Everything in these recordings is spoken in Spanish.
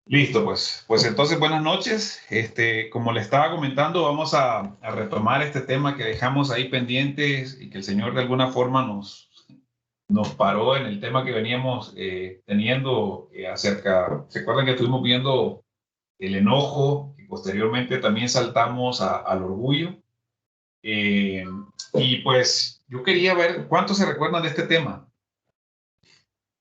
Listo, pues entonces buenas noches. Como le estaba comentando, vamos a retomar este tema que dejamos ahí pendientes y que el Señor de alguna forma nos paró en el tema que veníamos teniendo acerca. ¿Se acuerdan que estuvimos viendo el enojo y posteriormente también saltamos al orgullo? Eh, y pues yo quería ver cuántos se recuerdan de este tema.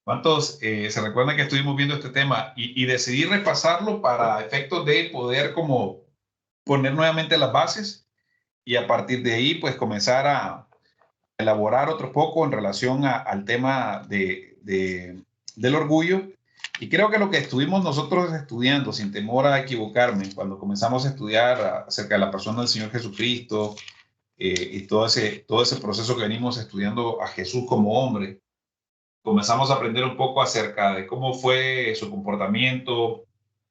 ¿Cuántos se recuerdan que estuvimos viendo este tema y decidí repasarlo para efectos de poder como poner nuevamente las bases y a partir de ahí pues comenzar a elaborar otro poco en relación al tema del orgullo? Y creo que lo que estuvimos nosotros estudiando, sin temor a equivocarme, cuando comenzamos a estudiar acerca de la persona del Señor Jesucristo y todo ese proceso que venimos estudiando a Jesús como hombre, comenzamos a aprender un poco acerca de cómo fue su comportamiento,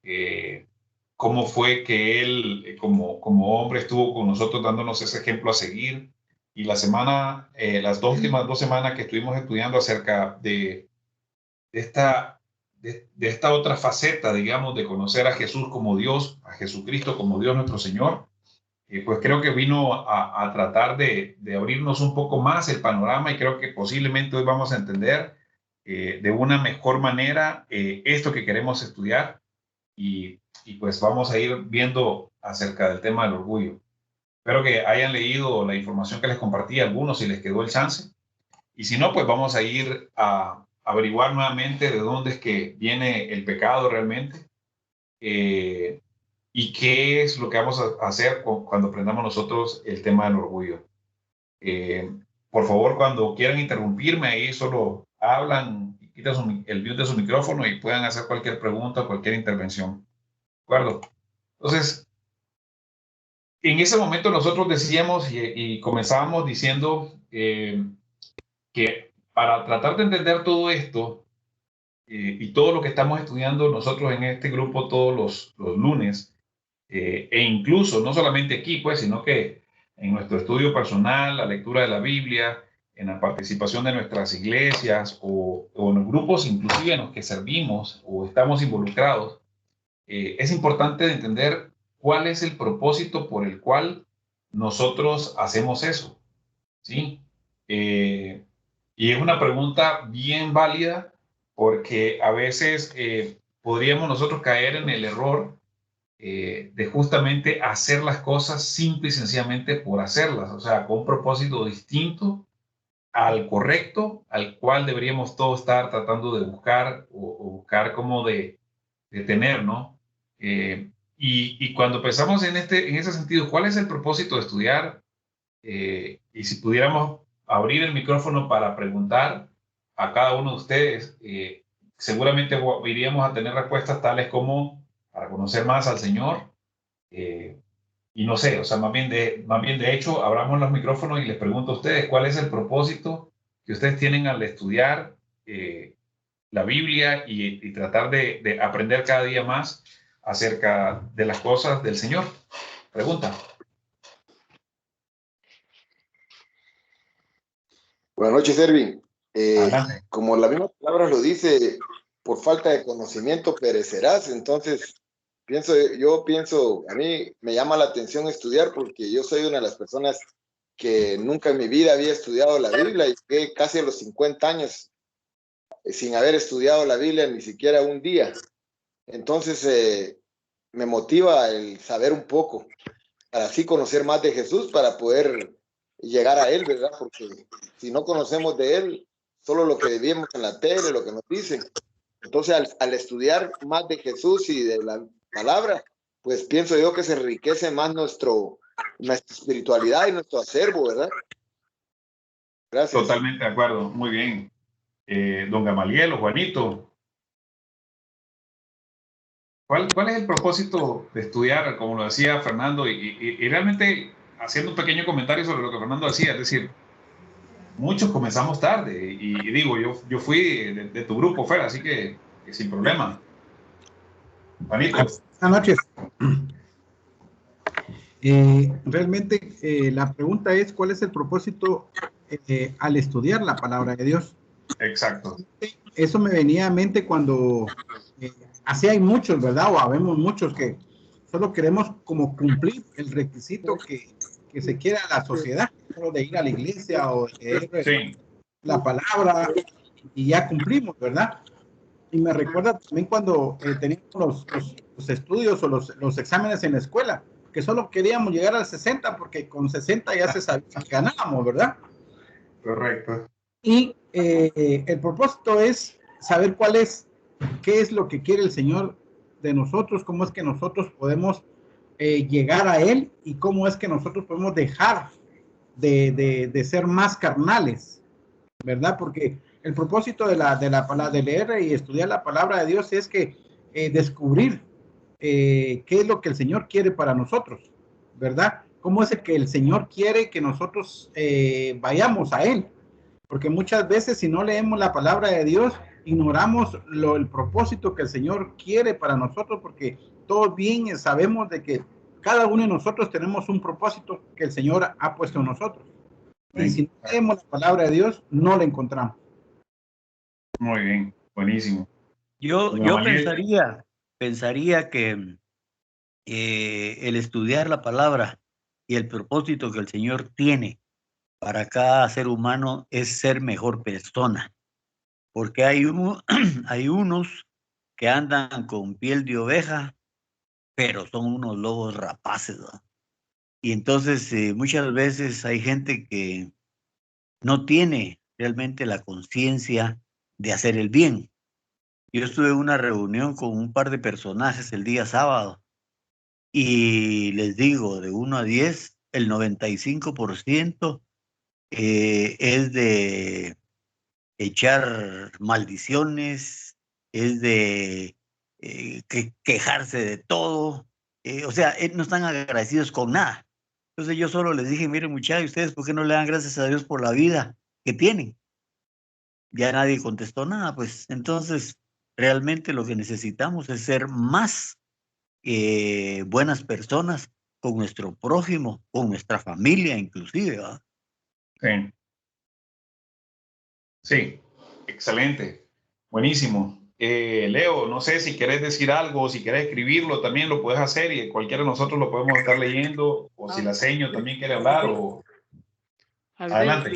eh, cómo fue que él como hombre estuvo con nosotros dándonos ese ejemplo a seguir. Y las dos últimas 2 semanas que estuvimos estudiando acerca de esta, de esta otra faceta, digamos, de conocer a Jesús como Dios, a Jesucristo como Dios nuestro Señor, pues creo que vino a tratar de abrirnos un poco más el panorama y creo que posiblemente hoy vamos a entender de una mejor manera esto que queremos estudiar y pues vamos a ir viendo acerca del tema del orgullo. Espero que hayan leído la información que les compartí, algunos si les quedó el chance. Y si no, pues vamos a ir a averiguar nuevamente de dónde es que viene el pecado realmente. Eh, ¿Y qué es lo que vamos a hacer cuando aprendamos nosotros el tema del orgullo? Eh, por favor, cuando quieran interrumpirme, ahí solo hablan, quitan el mute de su micrófono y puedan hacer cualquier pregunta, cualquier intervención. ¿De acuerdo? Entonces, en ese momento nosotros decíamos y comenzábamos diciendo que para tratar de entender todo esto y todo lo que estamos estudiando nosotros en este grupo todos los lunes, e incluso no solamente aquí, pues, sino que en nuestro estudio personal, la lectura de la Biblia, en la participación de nuestras iglesias o en los grupos inclusive en los que servimos o estamos involucrados, es importante entender cuál es el propósito por el cual nosotros hacemos eso, ¿sí? Eh, y es una pregunta bien válida porque a veces podríamos nosotros caer en el error de justamente hacer las cosas simple y sencillamente por hacerlas, o sea, con un propósito distinto al correcto, al cual deberíamos todos estar tratando de buscar o buscar como de tener, ¿no? Y cuando pensamos en ese sentido, ¿cuál es el propósito de estudiar? Y si pudiéramos abrir el micrófono para preguntar a cada uno de ustedes, seguramente iríamos a tener respuestas tales como para conocer más al Señor, eh, y no sé, o sea, más bien de hecho, abramos los micrófonos y les pregunto a ustedes cuál es el propósito que ustedes tienen al estudiar la Biblia y tratar de aprender cada día más acerca de las cosas del Señor. Pregunta. Buenas noches, Erwin. Adelante. Como la misma palabra lo dice, por falta de conocimiento perecerás. Entonces, yo pienso, a mí me llama la atención estudiar porque yo soy una de las personas que nunca en mi vida había estudiado la Biblia y llegué casi a los 50 años sin haber estudiado la Biblia ni siquiera un día. Entonces, me motiva el saber un poco, para así conocer más de Jesús, para poder llegar a Él, ¿verdad? Porque si no conocemos de Él, solo lo que vemos en la tele, lo que nos dicen. Entonces, al estudiar más de Jesús y de la palabra, pues pienso yo que se enriquece más nuestra espiritualidad y nuestro acervo, ¿verdad? Gracias. Totalmente de acuerdo. Muy bien. Don Gamaliel o Juanito, ¿cuál es el propósito de estudiar, como lo decía Fernando, y realmente haciendo un pequeño comentario sobre lo que Fernando decía? Es decir, muchos comenzamos tarde y digo, yo fui de tu grupo, Fer, así que sin problema. Juanito. Buenas noches. Realmente la pregunta es, ¿cuál es el propósito al estudiar la palabra de Dios? Exacto. Eso me venía a mente cuando así hay muchos, ¿verdad? O habemos muchos que solo queremos como cumplir el requisito que se quiere a la sociedad, solo de ir a la iglesia o de leer Sí, la palabra y ya cumplimos, ¿verdad? Y me recuerda también cuando teníamos los estudios o los exámenes en la escuela, que solo queríamos llegar al 60 porque con 60 ya se sabía que ganábamos, ¿verdad? correcto. Y el propósito es saber qué es lo que quiere el Señor de nosotros, cómo es que nosotros podemos llegar a Él y cómo es que nosotros podemos dejar de ser más carnales, ¿verdad? Porque el propósito de leer y estudiar la palabra de Dios es que descubrir qué es lo que el Señor quiere para nosotros, ¿verdad? ¿Cómo es el que el Señor quiere que nosotros vayamos a Él? Porque muchas veces si no leemos la palabra de Dios, ignoramos el propósito que el Señor quiere para nosotros, porque todos bien sabemos de que cada uno de nosotros tenemos un propósito que el Señor ha puesto en nosotros. Y si no leemos la palabra de Dios, no la encontramos. Muy bien, buenísimo. Yo pensaría que el estudiar la palabra y el propósito que el Señor tiene para cada ser humano es ser mejor persona, porque hay unos que andan con piel de oveja, pero son unos lobos rapaces, ¿no? Y entonces muchas veces hay gente que no tiene realmente la conciencia de hacer el bien. Yo estuve en una reunión con un par de personajes el día sábado y les digo, de 1 a 10, el 95% es de echar maldiciones, es de quejarse de todo. O sea, no están agradecidos con nada. Entonces yo solo les dije, miren muchachos, ¿ustedes por qué no le dan gracias a Dios por la vida que tienen? Ya nadie contestó nada, pues entonces realmente lo que necesitamos es ser más buenas personas con nuestro prójimo, con nuestra familia inclusive, ¿verdad? Sí. Sí, excelente, buenísimo. Leo, no sé si querés decir algo, si querés escribirlo, también lo puedes hacer y cualquiera de nosotros lo podemos estar leyendo, o si la seño también quiere hablar, o adelante.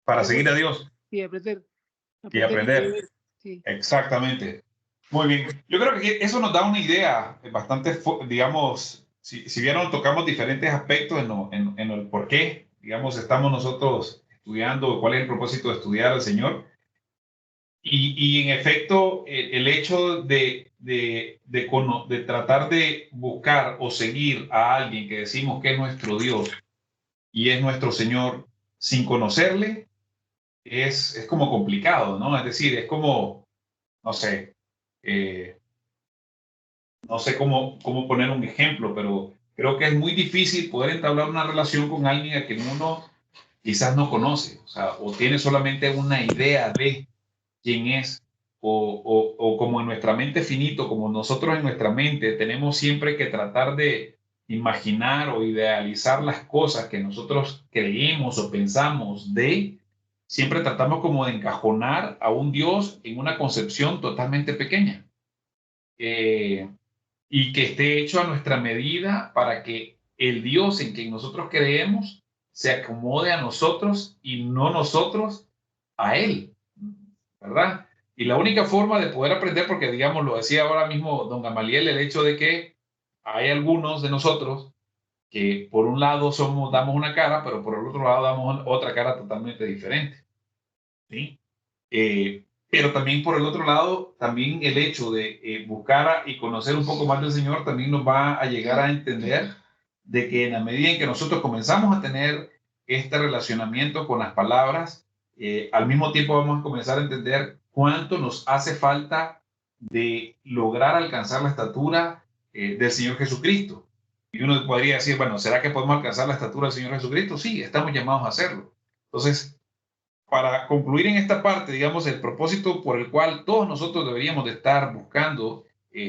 Para seguir a Dios y aprender. y aprender. Sí. Exactamente. Muy bien. Yo creo que eso nos da una idea bastante, digamos, si bien tocamos diferentes aspectos en el por qué, digamos, estamos nosotros estudiando, cuál es el propósito de estudiar al Señor. Y en efecto, el hecho de tratar de buscar o seguir a alguien que decimos que es nuestro Dios y es nuestro Señor sin conocerle, es como complicado, ¿no? Es decir, es como, no sé, no sé cómo poner un ejemplo, pero creo que es muy difícil poder entablar una relación con alguien a quien uno quizás no conoce, o sea, o tiene solamente una idea de quién es, o como en nuestra mente finito, como nosotros en nuestra mente tenemos siempre que tratar de imaginar o idealizar las cosas que nosotros creemos o pensamos siempre tratamos como de encajonar a un Dios en una concepción totalmente pequeña. Y que esté hecho a nuestra medida para que el Dios en quien nosotros creemos se acomode a nosotros y no nosotros a Él, ¿verdad? Y la única forma de poder aprender, porque digamos, lo decía ahora mismo don Gamaliel, el hecho de que hay algunos de nosotros que por un lado damos una cara, pero por el otro lado damos otra cara totalmente diferente, ¿sí? Pero también por el otro lado, también el hecho de buscar y conocer un poco más del Señor también nos va a llegar a entender de que en la medida en que nosotros comenzamos a tener este relacionamiento con las palabras, al mismo tiempo vamos a comenzar a entender cuánto nos hace falta de lograr alcanzar la estatura del Señor Jesucristo. Y uno podría decir, bueno, ¿será que podemos alcanzar la estatura del Señor Jesucristo? Sí, estamos llamados a hacerlo. Entonces, para concluir en esta parte, digamos, el propósito por el cual todos nosotros deberíamos de estar buscando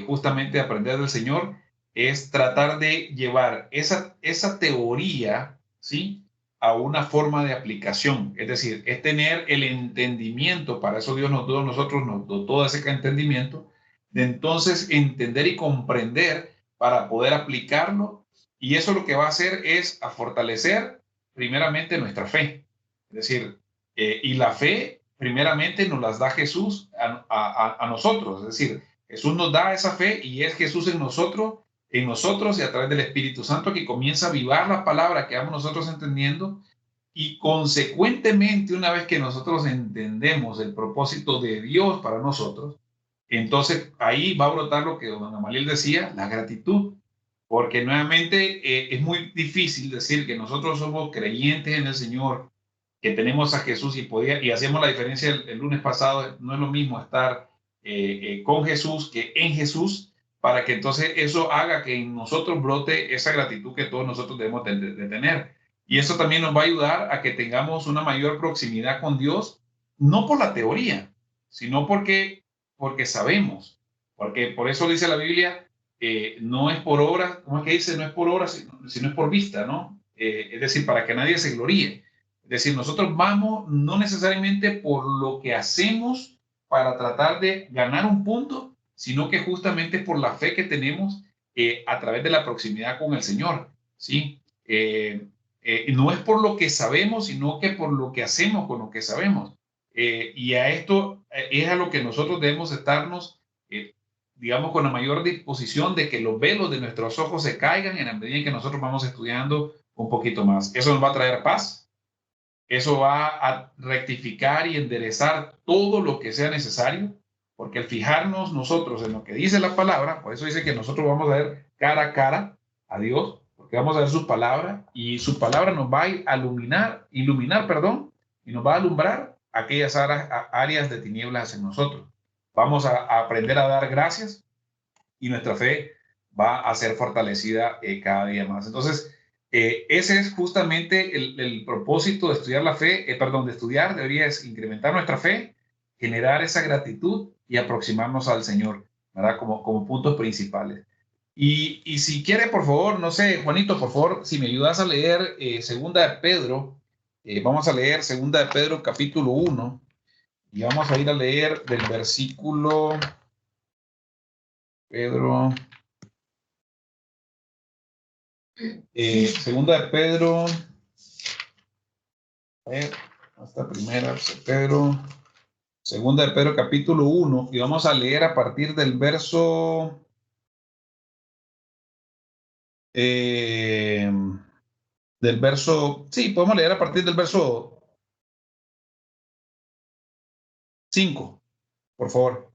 justamente aprender del Señor es tratar de llevar esa teoría, ¿sí? a una forma de aplicación. Es decir, es tener el entendimiento, para eso Dios nos dotó ese entendimiento, de entonces entender y comprender para poder aplicarlo. Y eso lo que va a hacer es a fortalecer primeramente nuestra fe. Es decir, y la fe primeramente nos las da Jesús a nosotros. Es decir, Jesús nos da esa fe y es Jesús en nosotros y a través del Espíritu Santo que comienza a avivar la palabra que vamos nosotros entendiendo, y consecuentemente una vez que nosotros entendemos el propósito de Dios para nosotros, entonces ahí va a brotar lo que don Gamaliel decía, la gratitud, porque nuevamente es muy difícil decir que nosotros somos creyentes en el Señor, que tenemos a Jesús y hacemos la diferencia el lunes pasado. No es lo mismo estar con Jesús que en Jesús, para que entonces eso haga que en nosotros brote esa gratitud que todos nosotros debemos de tener. Y eso también nos va a ayudar a que tengamos una mayor proximidad con Dios, no por la teoría, sino porque sabemos. Porque por eso dice la Biblia, no es por obra, ¿cómo es que dice? No es por obra, sino es por vista, ¿no? Es decir, para que nadie se gloríe. Es decir, nosotros vamos no necesariamente por lo que hacemos para tratar de ganar un punto, sino que justamente por la fe que tenemos a través de la proximidad con el Señor, ¿sí? No es por lo que sabemos, sino que por lo que hacemos con lo que sabemos. Y a esto es a lo que nosotros debemos estarnos, digamos, con la mayor disposición de que los velos de nuestros ojos se caigan en la medida en que nosotros vamos estudiando un poquito más. Eso nos va a traer paz. Eso va a rectificar y enderezar todo lo que sea necesario, porque al fijarnos nosotros en lo que dice la palabra, por eso dice que nosotros vamos a ver cara a cara a Dios, porque vamos a ver su palabra, y su palabra nos va a iluminar, y nos va a alumbrar aquellas áreas de tinieblas en nosotros. Vamos a aprender a dar gracias, y nuestra fe va a ser fortalecida cada día más. Entonces, ese es justamente el propósito de estudiar la fe, de estudiar, debería es incrementar nuestra fe, generar esa gratitud y aproximarnos al Señor, ¿verdad? Como puntos principales. Y si quiere, por favor, no sé, Juanito, por favor, si me ayudas a leer Segunda de Pedro, vamos a leer Segunda de Pedro capítulo 1, y vamos a ir a leer del versículo, Pedro, Segunda de Pedro, hasta primera, Segunda de Pedro capítulo 1, y vamos a leer a partir del verso podemos leer a partir del verso 5, por favor.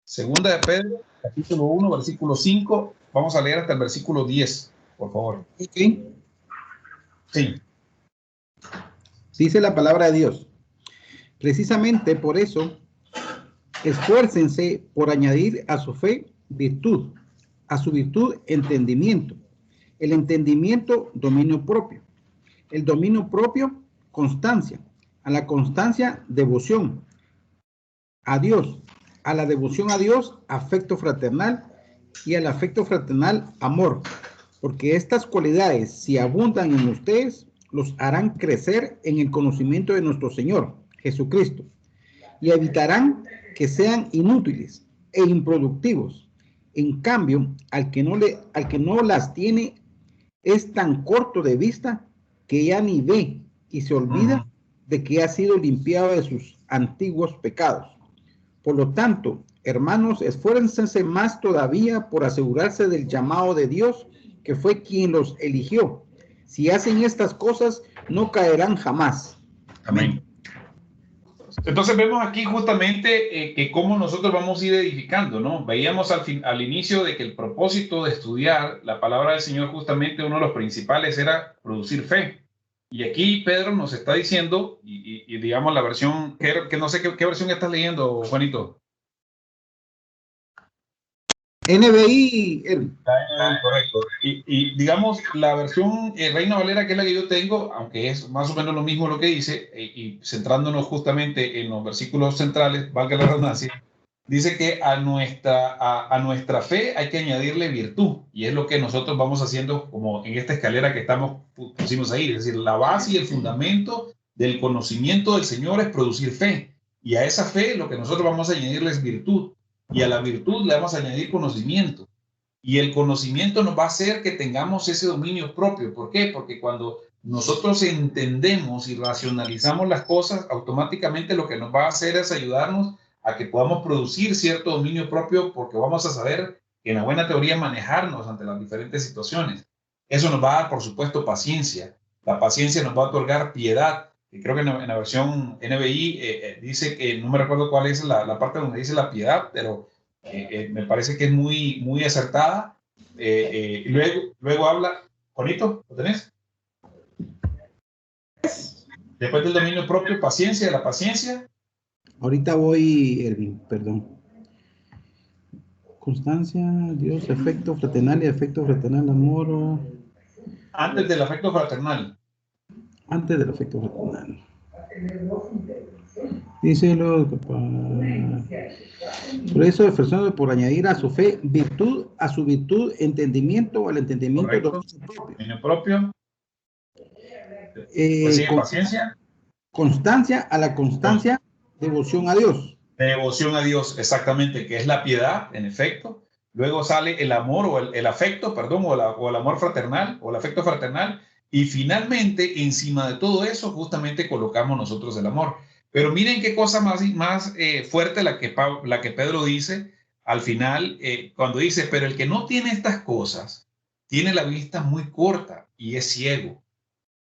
Segunda de Pedro capítulo 1, versículo 5, vamos a leer hasta el versículo 10, por favor. Okay. Sí. Dice la palabra de Dios: precisamente por eso, esfuércense por añadir a su fe virtud, a su virtud entendimiento, el entendimiento dominio propio, el dominio propio constancia, a la constancia devoción a Dios, a la devoción a Dios afecto fraternal, y al afecto fraternal amor, porque estas cualidades, si abundan en ustedes, los harán crecer en el conocimiento de nuestro Señor Jesucristo, y evitarán que sean inútiles e improductivos. En cambio, al que no las tiene es tan corto de vista que ya ni ve y se olvida de que ha sido limpiado de sus antiguos pecados. Por lo tanto, hermanos, esfuércense más todavía por asegurarse del llamado de Dios, que fue quien los eligió. Si hacen estas cosas, no caerán jamás. Amén. Entonces vemos aquí justamente que cómo nosotros vamos a ir edificando, ¿no? Veíamos al inicio de que el propósito de estudiar la palabra del Señor, justamente uno de los principales era producir fe. Y aquí Pedro nos está diciendo, y digamos la versión, que no sé qué versión estás leyendo, Juanito. NBI. Correcto. Y digamos la versión Reina Valera, que es la que yo tengo, aunque es más o menos lo mismo lo que dice, y centrándonos justamente en los versículos centrales, valga la redundancia, dice que a nuestra fe hay que añadirle virtud, y es lo que nosotros vamos haciendo como en esta escalera que pusimos ahí, es decir, la base y el fundamento del conocimiento del Señor es producir fe, y a esa fe lo que nosotros vamos a añadirle es virtud, y a la virtud le vamos a añadir conocimiento, y el conocimiento nos va a hacer que tengamos ese dominio propio. ¿Por qué? Porque cuando nosotros entendemos y racionalizamos las cosas, automáticamente lo que nos va a hacer es ayudarnos a que podamos producir cierto dominio propio, porque vamos a saber en la buena teoría manejarnos ante las diferentes situaciones. Eso nos va a dar, por supuesto, paciencia. La paciencia nos va a otorgar piedad. Y creo que en la versión NBI dice que, no me recuerdo cuál es la parte donde dice la piedad, pero me parece que es muy, muy acertada. Luego habla, Juanito, ¿lo tenés? Después del dominio propio, paciencia, la paciencia. Ahorita voy, Erwin, perdón. Constancia, Dios, afecto fraternal y afecto fraternal, amor. Antes del afecto fraternal. Antes del afecto fraternal. Díselo, por eso esforzando por añadir a su fe virtud, a su virtud entendimiento, al entendimiento dominio propio. Paciencia. Constancia, a la constancia, devoción a Dios. Devoción a Dios, exactamente, que es la piedad, en efecto. Luego sale el amor o el afecto, perdón, o el amor fraternal, o el afecto fraternal. Y finalmente, encima de todo eso, justamente colocamos nosotros el amor. Pero miren qué cosa más fuerte la que Pedro dice al final, cuando dice, pero el que no tiene estas cosas, tiene la vista muy corta y es ciego.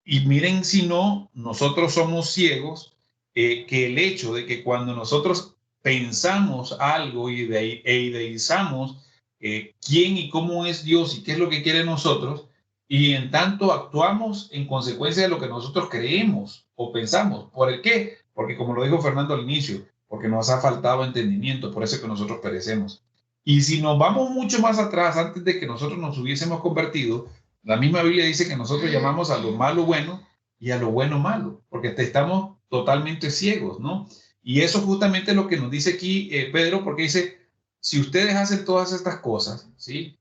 Y miren si no, nosotros somos ciegos, que el hecho de que cuando nosotros pensamos algo e idealizamos quién y cómo es Dios y qué es lo que quiere nosotros, y en tanto actuamos en consecuencia de lo que nosotros creemos o pensamos. ¿Por el qué? Porque como lo dijo Fernando al inicio, porque nos ha faltado entendimiento, por eso que nosotros perecemos. Y si nos vamos mucho más atrás, antes de que nosotros nos hubiésemos convertido, la misma Biblia dice que nosotros llamamos a lo malo bueno y a lo bueno malo, porque estamos totalmente ciegos, ¿no? Y eso justamente es lo que nos dice aquí Pedro, porque dice, si ustedes hacen todas estas cosas, ¿sí?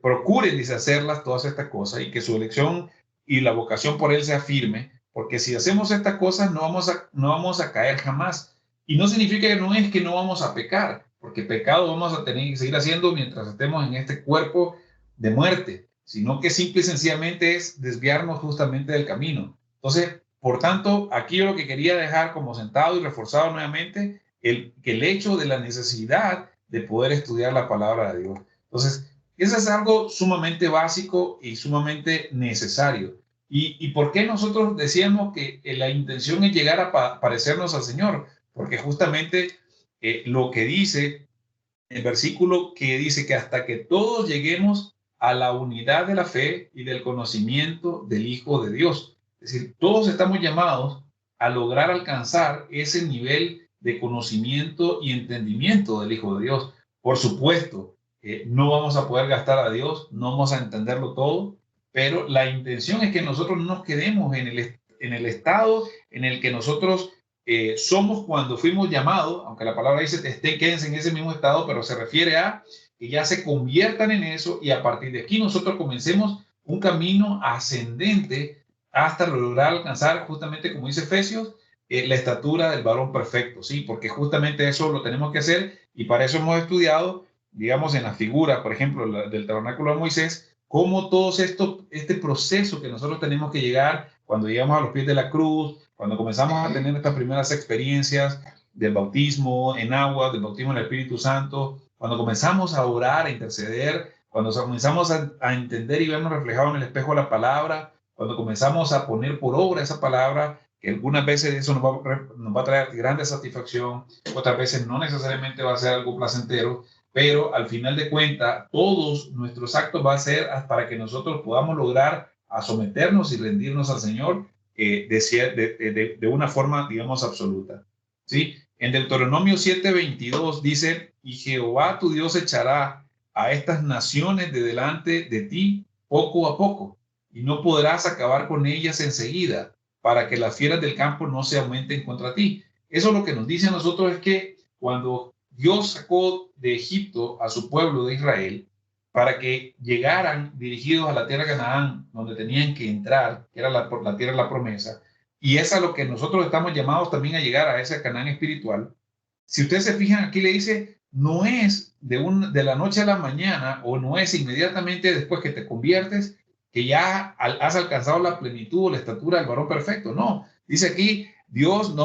Procuren hacerlas todas estas cosas y que su elección y la vocación por él sea firme, porque si hacemos estas cosas no vamos a caer jamás. Y no significa que no es que no vamos a pecar, porque pecado vamos a tener que seguir haciendo mientras estemos en este cuerpo de muerte, sino que simple y sencillamente es desviarnos justamente del camino. Entonces, por tanto, aquí yo lo que quería dejar como sentado y reforzado nuevamente, que el hecho de la necesidad de poder estudiar la palabra de Dios. Entonces, eso es algo sumamente básico y sumamente necesario. ¿Y por qué nosotros decíamos que la intención es llegar a parecernos al Señor? Porque justamente lo que dice el versículo que dice que hasta que todos lleguemos a la unidad de la fe y del conocimiento del Hijo de Dios. Es decir, todos estamos llamados a lograr alcanzar ese nivel de conocimiento y entendimiento del Hijo de Dios. Por supuesto, no vamos a poder gastar a Dios, no vamos a entenderlo todo, pero la intención es que nosotros no nos quedemos en el estado en el que nosotros somos cuando fuimos llamados, aunque la palabra dice quédense en ese mismo estado, pero se refiere a que ya se conviertan en eso y a partir de aquí nosotros comencemos un camino ascendente hasta lograr alcanzar, justamente como dice Efesios, la estatura del varón perfecto, ¿sí? Porque justamente eso lo tenemos que hacer y para eso hemos estudiado, digamos, en la figura, por ejemplo, del tabernáculo de Moisés, cómo todo este proceso que nosotros tenemos que llegar cuando llegamos a los pies de la cruz, cuando comenzamos a tener estas primeras experiencias del bautismo en agua, del bautismo en el Espíritu Santo, cuando comenzamos a orar, a interceder, cuando comenzamos a entender y vernos reflejados en el espejo de la palabra, cuando comenzamos a poner por obra esa palabra, que algunas veces eso nos va a traer grande satisfacción, otras veces no necesariamente va a ser algo placentero, pero al final de cuentas, todos nuestros actos va a ser para que nosotros podamos lograr a someternos y rendirnos al Señor de una forma, digamos, absoluta. ¿Sí? En Deuteronomio 7:22 dice, y Jehová tu Dios echará a estas naciones de delante de ti poco a poco, y no podrás acabar con ellas enseguida, para que las fieras del campo no se aumenten contra ti. Eso lo que nos dice a nosotros es que cuando Dios sacó de Egipto a su pueblo de Israel para que llegaran dirigidos a la tierra de Canaán, donde tenían que entrar, que era la tierra de la promesa, y es a lo que nosotros estamos llamados también a llegar, a ese Canaán espiritual. Si ustedes se fijan, aquí le dice, no es de la noche a la mañana, o no es inmediatamente después que te conviertes, que ya has alcanzado la plenitud o la estatura del varón perfecto. No, dice aquí, Dios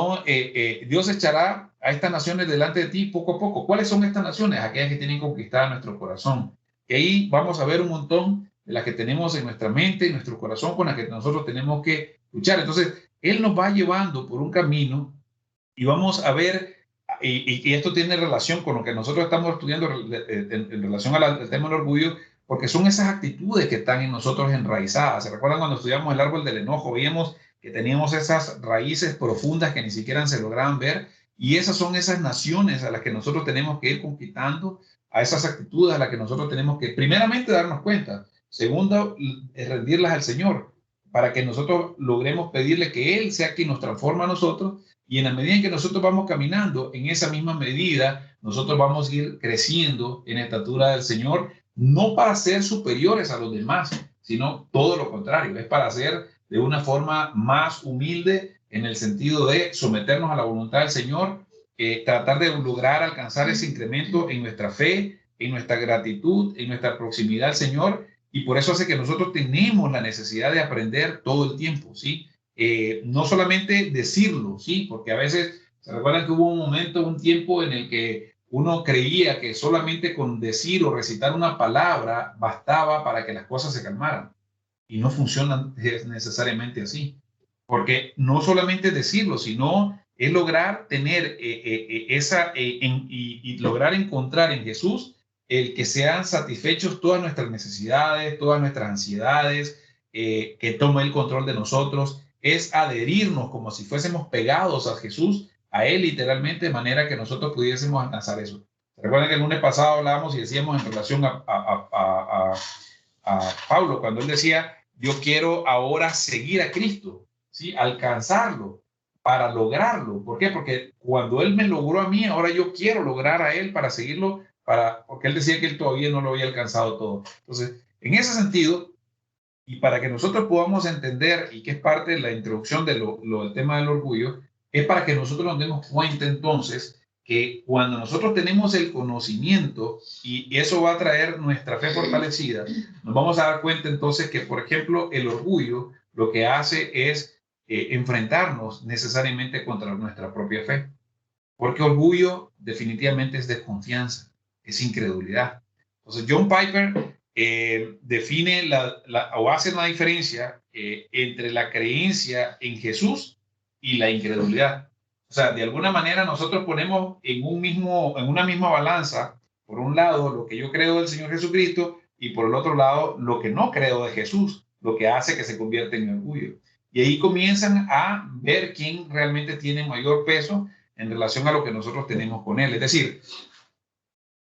Dios echará a estas naciones delante de ti poco a poco. ¿Cuáles son estas naciones? Aquellas que tienen conquistada nuestro corazón. Y ahí vamos a ver un montón de las que tenemos en nuestra mente, en nuestro corazón, con las que nosotros tenemos que luchar. Entonces, Él nos va llevando por un camino y vamos a ver, y esto tiene relación con lo que nosotros estamos estudiando en relación al tema del orgullo, porque son esas actitudes que están en nosotros enraizadas. ¿Se recuerdan cuando estudiamos el árbol del enojo? Veíamos que teníamos esas raíces profundas que ni siquiera se lograban ver, y esas son esas naciones a las que nosotros tenemos que ir conquistando, a esas actitudes a las que nosotros tenemos que primeramente darnos cuenta, segundo, rendirlas al Señor, para que nosotros logremos pedirle que Él sea quien nos transforma a nosotros, y en la medida en que nosotros vamos caminando, en esa misma medida, nosotros vamos a ir creciendo en la estatura del Señor, no para ser superiores a los demás, sino todo lo contrario, es para ser de una forma más humilde, en el sentido de someternos a la voluntad del Señor, tratar de lograr alcanzar ese incremento en nuestra fe, en nuestra gratitud, en nuestra proximidad al Señor, y por eso hace que nosotros tenemos la necesidad de aprender todo el tiempo, ¿sí? No solamente decirlo, ¿sí? Porque a veces, ¿se recuerdan que hubo un momento, un tiempo en el que uno creía que solamente con decir o recitar una palabra bastaba para que las cosas se calmaran? Y no funciona necesariamente así. Porque no solamente decirlo, sino es lograr tener y lograr encontrar en Jesús el que sean satisfechos todas nuestras necesidades, todas nuestras ansiedades, que tome el control de nosotros, es adherirnos como si fuésemos pegados a Jesús, a Él literalmente, de manera que nosotros pudiésemos alcanzar eso. Recuerden que el lunes pasado hablábamos y decíamos en relación a Pablo, cuando él decía, yo quiero ahora seguir a Cristo, ¿sí? Alcanzarlo para lograrlo. ¿Por qué? Porque cuando Él me logró a mí, ahora yo quiero lograr a Él para seguirlo, porque Él decía que Él todavía no lo había alcanzado todo. Entonces, en ese sentido, y para que nosotros podamos entender, y que es parte de la introducción del tema del orgullo, es para que nosotros nos demos cuenta entonces que cuando nosotros tenemos el conocimiento, y eso va a traer nuestra fe fortalecida, nos vamos a dar cuenta entonces que, por ejemplo, el orgullo lo que hace es enfrentarnos necesariamente contra nuestra propia fe. Porque orgullo definitivamente es desconfianza, es incredulidad. Entonces, John Piper define o hace una diferencia entre la creencia en Jesús y la incredulidad. O sea, de alguna manera nosotros ponemos en una misma balanza, por un lado, lo que yo creo del Señor Jesucristo y por el otro lado, lo que no creo de Jesús, lo que hace que se convierta en orgullo. Y ahí comienzan a ver quién realmente tiene mayor peso en relación a lo que nosotros tenemos con Él. Es decir,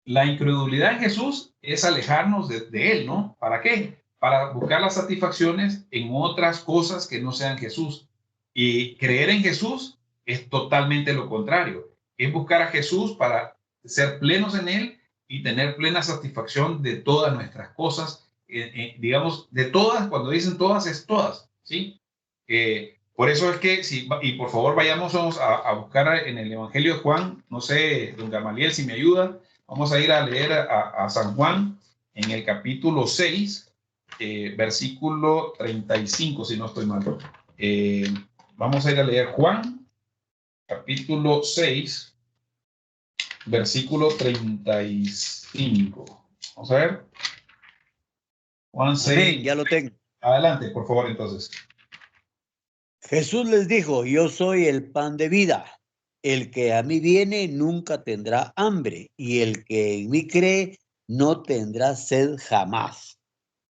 la incredulidad en Jesús es alejarnos de Él, ¿no? ¿Para qué? Para buscar las satisfacciones en otras cosas que no sean Jesús. Y creer en Jesús es totalmente lo contrario. Es buscar a Jesús para ser plenos en Él y tener plena satisfacción de todas nuestras cosas. Digamos, de todas, cuando dicen todas, es todas, ¿sí? Por eso es que, y por favor vayamos a buscar en el Evangelio de Juan, no sé, don Gamaliel, si me ayuda, vamos a ir a leer a San Juan en el capítulo 6, versículo 35, si no estoy mal. Vamos a ir a leer Juan, capítulo 6, versículo 35. Vamos a ver. Juan 6. Amén, ya lo tengo. Adelante, por favor, entonces. Jesús les dijo, yo soy el pan de vida. El que a mí viene nunca tendrá hambre, y el que en mí cree no tendrá sed jamás.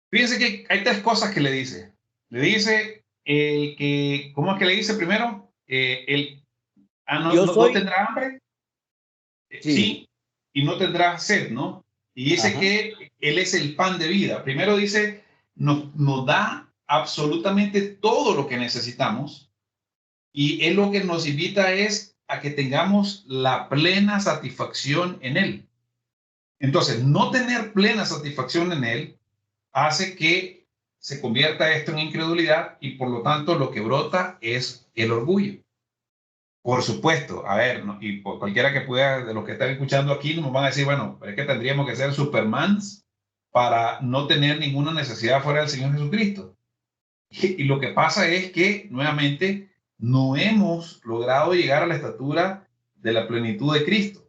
Fíjense que hay tres cosas que le dice. Le dice ¿cómo es que le dice primero? No tendrá hambre. Sí, y no tendrá sed, ¿no? Y dice que Él es el pan de vida. Primero dice, nos da absolutamente todo lo que necesitamos, y Él lo que nos invita es a que tengamos la plena satisfacción en Él. Entonces, no tener plena satisfacción en Él hace que se convierta esto en incredulidad y por lo tanto lo que brota es el orgullo. Por supuesto, a ver, ¿no? Y por cualquiera que pueda, de los que están escuchando aquí, nos van a decir, bueno, pero es que tendríamos que ser Supermans para no tener ninguna necesidad fuera del Señor Jesucristo. Y lo que pasa es que, nuevamente, no hemos logrado llegar a la estatura de la plenitud de Cristo.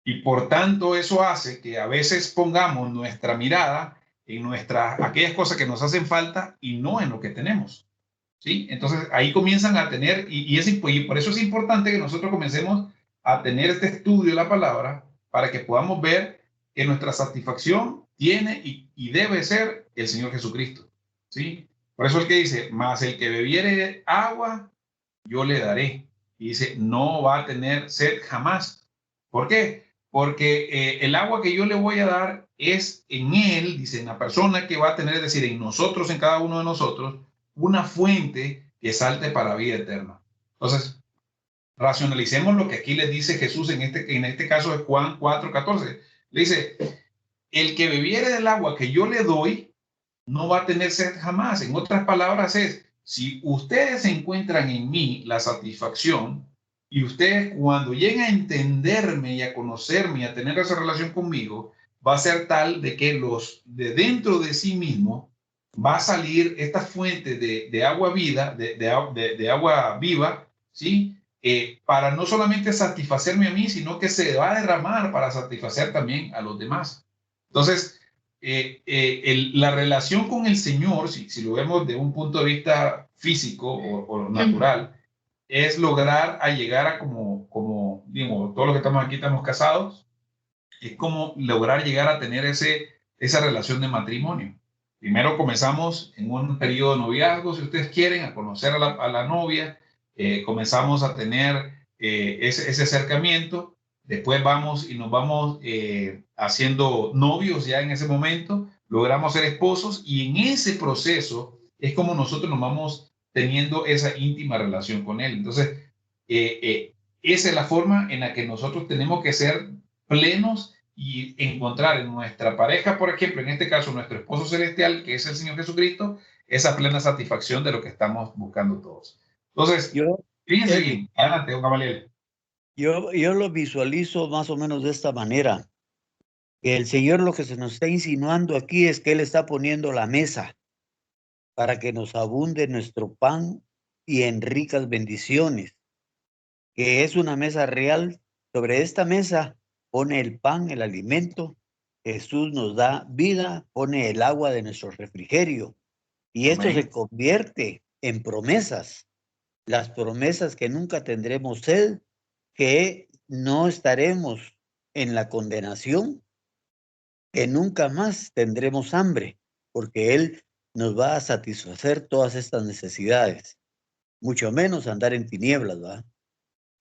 Y por tanto, eso hace que a veces pongamos nuestra mirada en aquellas cosas que nos hacen falta y no en lo que tenemos. ¿Sí? Entonces ahí comienzan a tener, y por eso es importante que nosotros comencemos a tener este estudio de la palabra para que podamos ver que nuestra satisfacción tiene y debe ser el Señor Jesucristo. ¿Sí? Por eso el que dice, mas el que bebiere agua, yo le daré. Y dice, no va a tener sed jamás. ¿Por qué? Porque el agua que yo le voy a dar es en él, dice, en la persona que va a tener, es decir, en nosotros, en cada uno de nosotros, una fuente que salte para vida eterna. Entonces, racionalicemos lo que aquí le dice Jesús en este caso de Juan 4:14. Le dice, el que bebiere del agua que yo le doy, no va a tener sed jamás. En otras palabras es, si ustedes encuentran en mí la satisfacción y ustedes cuando lleguen a entenderme y a conocerme y a tener esa relación conmigo, va a ser tal de que los de dentro de sí mismo va a salir esta fuente de agua vida, de agua viva, ¿sí? Para no solamente satisfacerme a mí, sino que se va a derramar para satisfacer también a los demás. Entonces, la relación con el Señor, si lo vemos de un punto de vista físico o natural, es lograr a llegar a como digo, todos los que estamos aquí estamos casados, es como lograr llegar a tener esa relación de matrimonio. Primero comenzamos en un periodo de noviazgo, si ustedes quieren, a conocer a la novia, comenzamos a tener ese acercamiento, después vamos y nos vamos haciendo novios ya en ese momento, logramos ser esposos y en ese proceso es como nosotros nos vamos teniendo esa íntima relación con él. Entonces, esa es la forma en la que nosotros tenemos que ser plenos y encontrar en nuestra pareja, por ejemplo, en este caso nuestro esposo celestial, que es el Señor Jesucristo, esa plena satisfacción de lo que estamos buscando todos. Entonces, fíjense bien, adelante, don Gamaliel. Yo lo visualizo más o menos de esta manera. Que el Señor lo que se nos está insinuando aquí es que Él está poniendo la mesa para que nos abunde nuestro pan y en ricas bendiciones, que es una mesa real. Sobre esta mesa pone el pan, el alimento. Jesús nos da vida, pone el agua de nuestro refrigerio. Y esto se convierte en promesas. Las promesas que nunca tendremos sed, que no estaremos en la condenación, que nunca más tendremos hambre, porque Él nos va a satisfacer todas estas necesidades. Mucho menos andar en tinieblas, ¿verdad?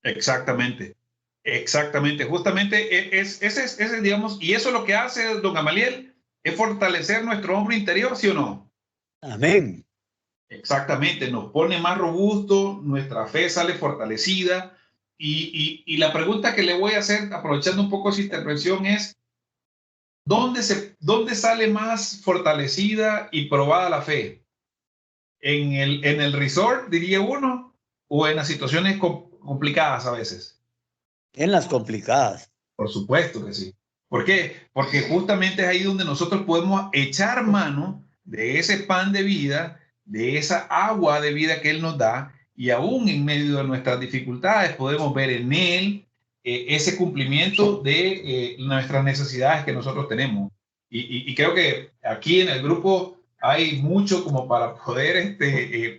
Exactamente. Exactamente, justamente ese, digamos, y eso es lo que hace don Gamaliel, es fortalecer nuestro hombre interior, ¿sí o no? Amén. Exactamente, nos pone más robusto, nuestra fe sale fortalecida y la pregunta que le voy a hacer, aprovechando un poco esa intervención, es ¿dónde sale más fortalecida y probada la fe? ¿En el resort, diría uno, o en las situaciones complicadas a veces? En las complicadas. Por supuesto que sí. ¿Por qué? Porque justamente es ahí donde nosotros podemos echar mano de ese pan de vida, de esa agua de vida que Él nos da, y aún en medio de nuestras dificultades podemos ver en Él ese cumplimiento de nuestras necesidades que nosotros tenemos. Y creo que aquí en el grupo hay mucho como para poder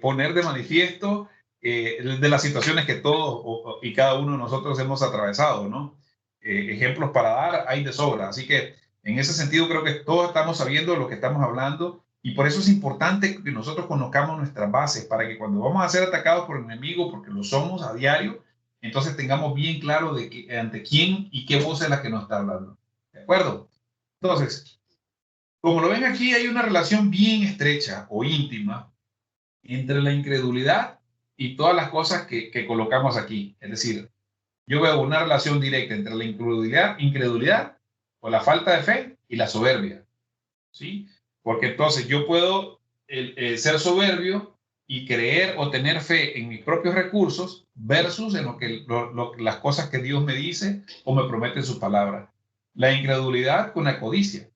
poner de manifiesto de las situaciones que todos y cada uno de nosotros hemos atravesado, ¿no? Ejemplos para dar hay de sobra. Así que en ese sentido creo que todos estamos sabiendo de lo que estamos hablando y por eso es importante que nosotros conozcamos nuestras bases para que cuando vamos a ser atacados por el enemigo, porque lo somos a diario, entonces tengamos bien claro ante quién y qué voz es la que nos está hablando. ¿De acuerdo? Entonces, como lo ven aquí, hay una relación bien estrecha o íntima entre la incredulidad y todas las cosas que colocamos aquí. Es decir, yo veo una relación directa entre la incredulidad o la falta de fe y la soberbia, ¿sí? Porque entonces yo puedo ser soberbio y creer o tener fe en mis propios recursos versus en las cosas que Dios me dice o me promete en su palabra. La incredulidad con la codicia,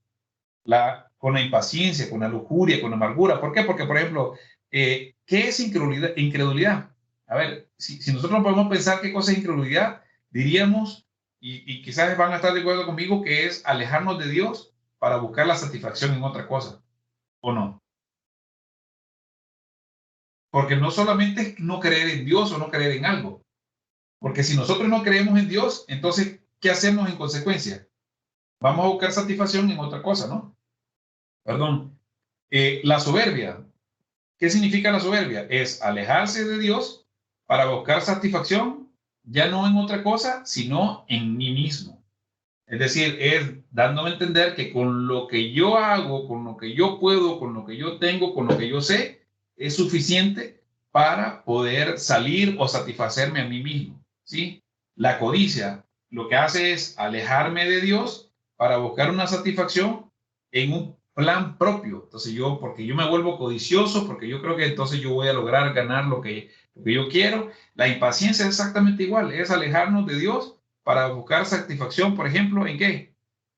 con la impaciencia, con la lujuria, con la amargura. ¿Por qué? Porque, por ejemplo, ¿qué es incredulidad? A ver, si nosotros podemos pensar qué cosa es incredulidad, diríamos, y quizás van a estar de acuerdo conmigo, que es alejarnos de Dios para buscar la satisfacción en otra cosa, ¿o no? Porque no solamente es no creer en Dios o no creer en algo, porque si nosotros no creemos en Dios, entonces, ¿qué hacemos en consecuencia? Vamos a buscar satisfacción en otra cosa, ¿no? Perdón. La soberbia. ¿Qué significa la soberbia? Es alejarse de Dios para buscar satisfacción, ya no en otra cosa, sino en mí mismo. Es decir, es dándome a entender que con lo que yo hago, con lo que yo puedo, con lo que yo tengo, con lo que yo sé, es suficiente para poder salir o satisfacerme a mí mismo, ¿sí? La codicia lo que hace es alejarme de Dios para buscar una satisfacción en un plan propio. Entonces porque yo me vuelvo codicioso, porque yo creo que entonces yo voy a lograr ganar lo que yo quiero. La impaciencia es exactamente igual, es alejarnos de Dios para buscar satisfacción, por ejemplo, ¿en qué?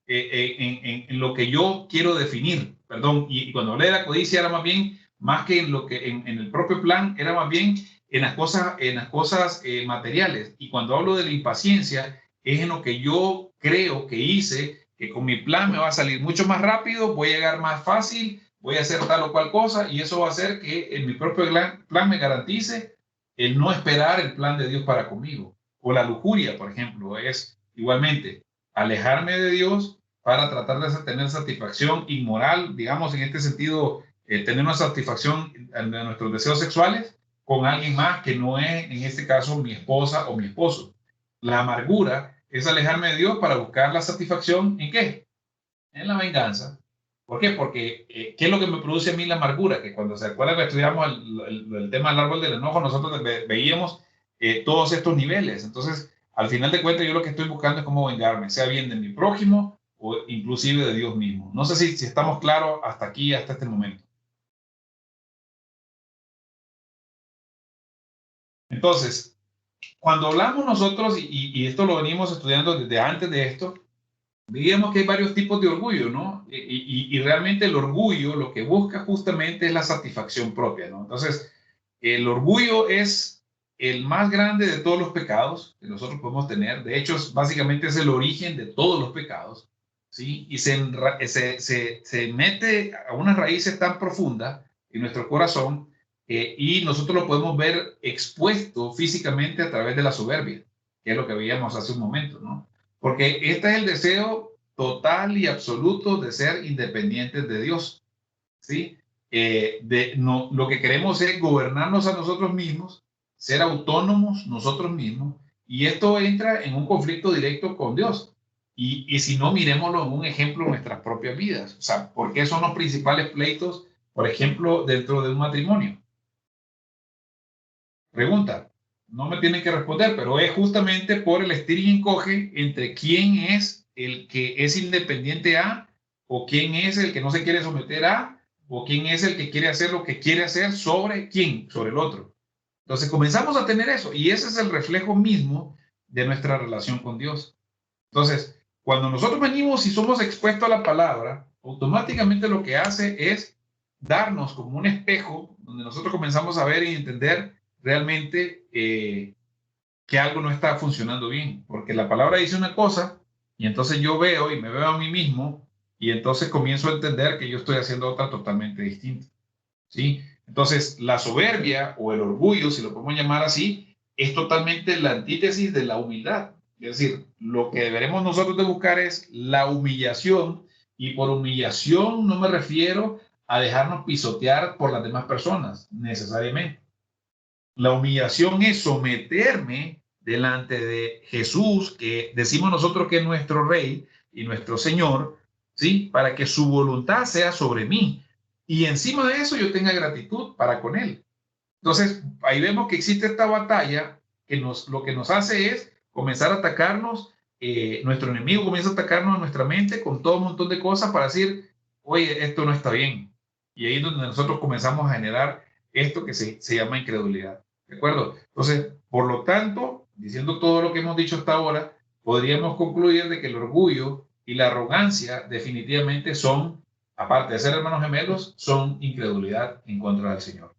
En lo que yo quiero definir, perdón, y cuando hablé de la codicia era más bien, más que en lo que en el propio plan, era más bien en las cosas materiales. Y cuando hablo de la impaciencia, es en lo que yo creo que hice, que con mi plan me va a salir mucho más rápido, voy a llegar más fácil, voy a hacer tal o cual cosa, y eso va a hacer que en mi propio plan me garantice el no esperar el plan de Dios para conmigo. O la lujuria, por ejemplo, es igualmente alejarme de Dios para tratar de tener satisfacción inmoral, digamos, en este sentido, tener una satisfacción de nuestros deseos sexuales con alguien más que no es, en este caso, mi esposa o mi esposo. La amargura es alejarme de Dios para buscar la satisfacción ¿en qué? En la venganza. ¿Por qué? Porque ¿qué es lo que me produce a mí la amargura? Que cuando se acuerdan que estudiamos el tema del árbol del enojo, nosotros veíamos todos estos niveles. Entonces, al final de cuentas, yo lo que estoy buscando es cómo vengarme, sea bien de mi prójimo o inclusive de Dios mismo. No sé si estamos claros hasta aquí, hasta este momento. Entonces, cuando hablamos nosotros, y esto lo venimos estudiando desde antes de esto, veíamos que hay varios tipos de orgullo, ¿no? Y realmente el orgullo lo que busca justamente es la satisfacción propia, ¿no? Entonces, el orgullo es el más grande de todos los pecados que nosotros podemos tener. De hecho, básicamente es el origen de todos los pecados, ¿sí? Y se mete a unas raíces tan profundas en nuestro corazón y nosotros lo podemos ver expuesto físicamente a través de la soberbia, que es lo que veíamos hace un momento, ¿no? Porque este es el deseo total y absoluto de ser independientes de Dios, ¿sí? Lo que queremos es gobernarnos a nosotros mismos, ser autónomos nosotros mismos, y esto entra en un conflicto directo con Dios. Y si no, miremoslo en un ejemplo en nuestras propias vidas. O sea, ¿por qué son los principales pleitos, por ejemplo, dentro de un matrimonio? Pregunta. No me tienen que responder, pero es justamente por el estira y encoge entre quién es el que es independiente a, o quién es el que no se quiere someter a, o quién es el que quiere hacer lo que quiere hacer sobre quién, sobre el otro. Entonces comenzamos a tener eso, y ese es el reflejo mismo de nuestra relación con Dios. Entonces, cuando nosotros venimos y somos expuestos a la palabra, automáticamente lo que hace es darnos como un espejo donde nosotros comenzamos a ver y entender realmente que algo no está funcionando bien, porque la palabra dice una cosa y entonces yo veo y me veo a mí mismo y entonces comienzo a entender que yo estoy haciendo otra totalmente distinta, ¿sí? Entonces, la soberbia o el orgullo, si lo podemos llamar así, es totalmente la antítesis de la humildad. Es decir, lo que deberemos nosotros de buscar es la humillación, y por humillación no me refiero a dejarnos pisotear por las demás personas, necesariamente. La humillación es someterme delante de Jesús, que decimos nosotros que es nuestro Rey y nuestro Señor, ¿sí? Para que su voluntad sea sobre mí. Y encima de eso yo tenga gratitud para con Él. Entonces, ahí vemos que existe esta batalla que lo que nos hace es comenzar a atacarnos, nuestro enemigo comienza a atacarnos en nuestra mente con todo un montón de cosas para decir, oye, esto no está bien. Y ahí es donde nosotros comenzamos a generar esto que se llama incredulidad. ¿De acuerdo? Entonces, por lo tanto, diciendo todo lo que hemos dicho hasta ahora, podríamos concluir de que el orgullo y la arrogancia definitivamente son, aparte de ser hermanos gemelos, son incredulidad en contra del Señor.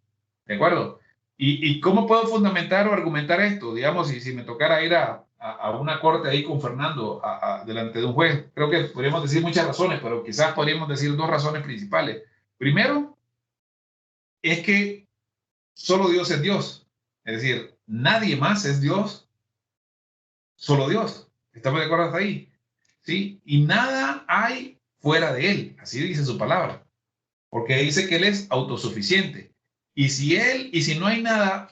¿De acuerdo? ¿Y cómo puedo fundamentar o argumentar esto? Digamos, si me tocara ir a una corte ahí con Fernando delante de un juez, creo que podríamos decir muchas razones, pero quizás podríamos decir dos razones principales. Primero, es que solo Dios es Dios. Es decir, nadie más es Dios, solo Dios. ¿Estamos de acuerdo hasta ahí? ¿Sí? Y nada hay fuera de Él, así dice su palabra, porque dice que Él es autosuficiente. Y si no hay nada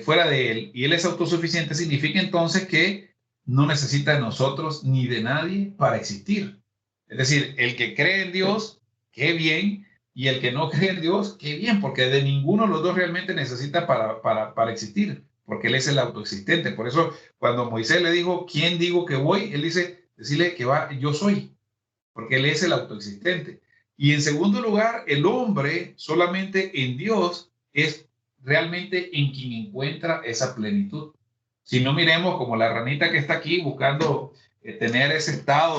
fuera de Él y Él es autosuficiente, significa entonces que no necesita de nosotros ni de nadie para existir. Es decir, el que cree en Dios, qué bien, y el que no cree en Dios, qué bien, porque de ninguno de los dos realmente necesita para existir, porque Él es el autoexistente. Por eso, cuando Moisés le dijo, ¿quién digo que voy? Él dice, decirle que va, yo soy, porque Él es el autoexistente. Y en segundo lugar, el hombre solamente en Dios es realmente en quien encuentra esa plenitud. Si no, miremos como la ranita que está aquí buscando tener ese estado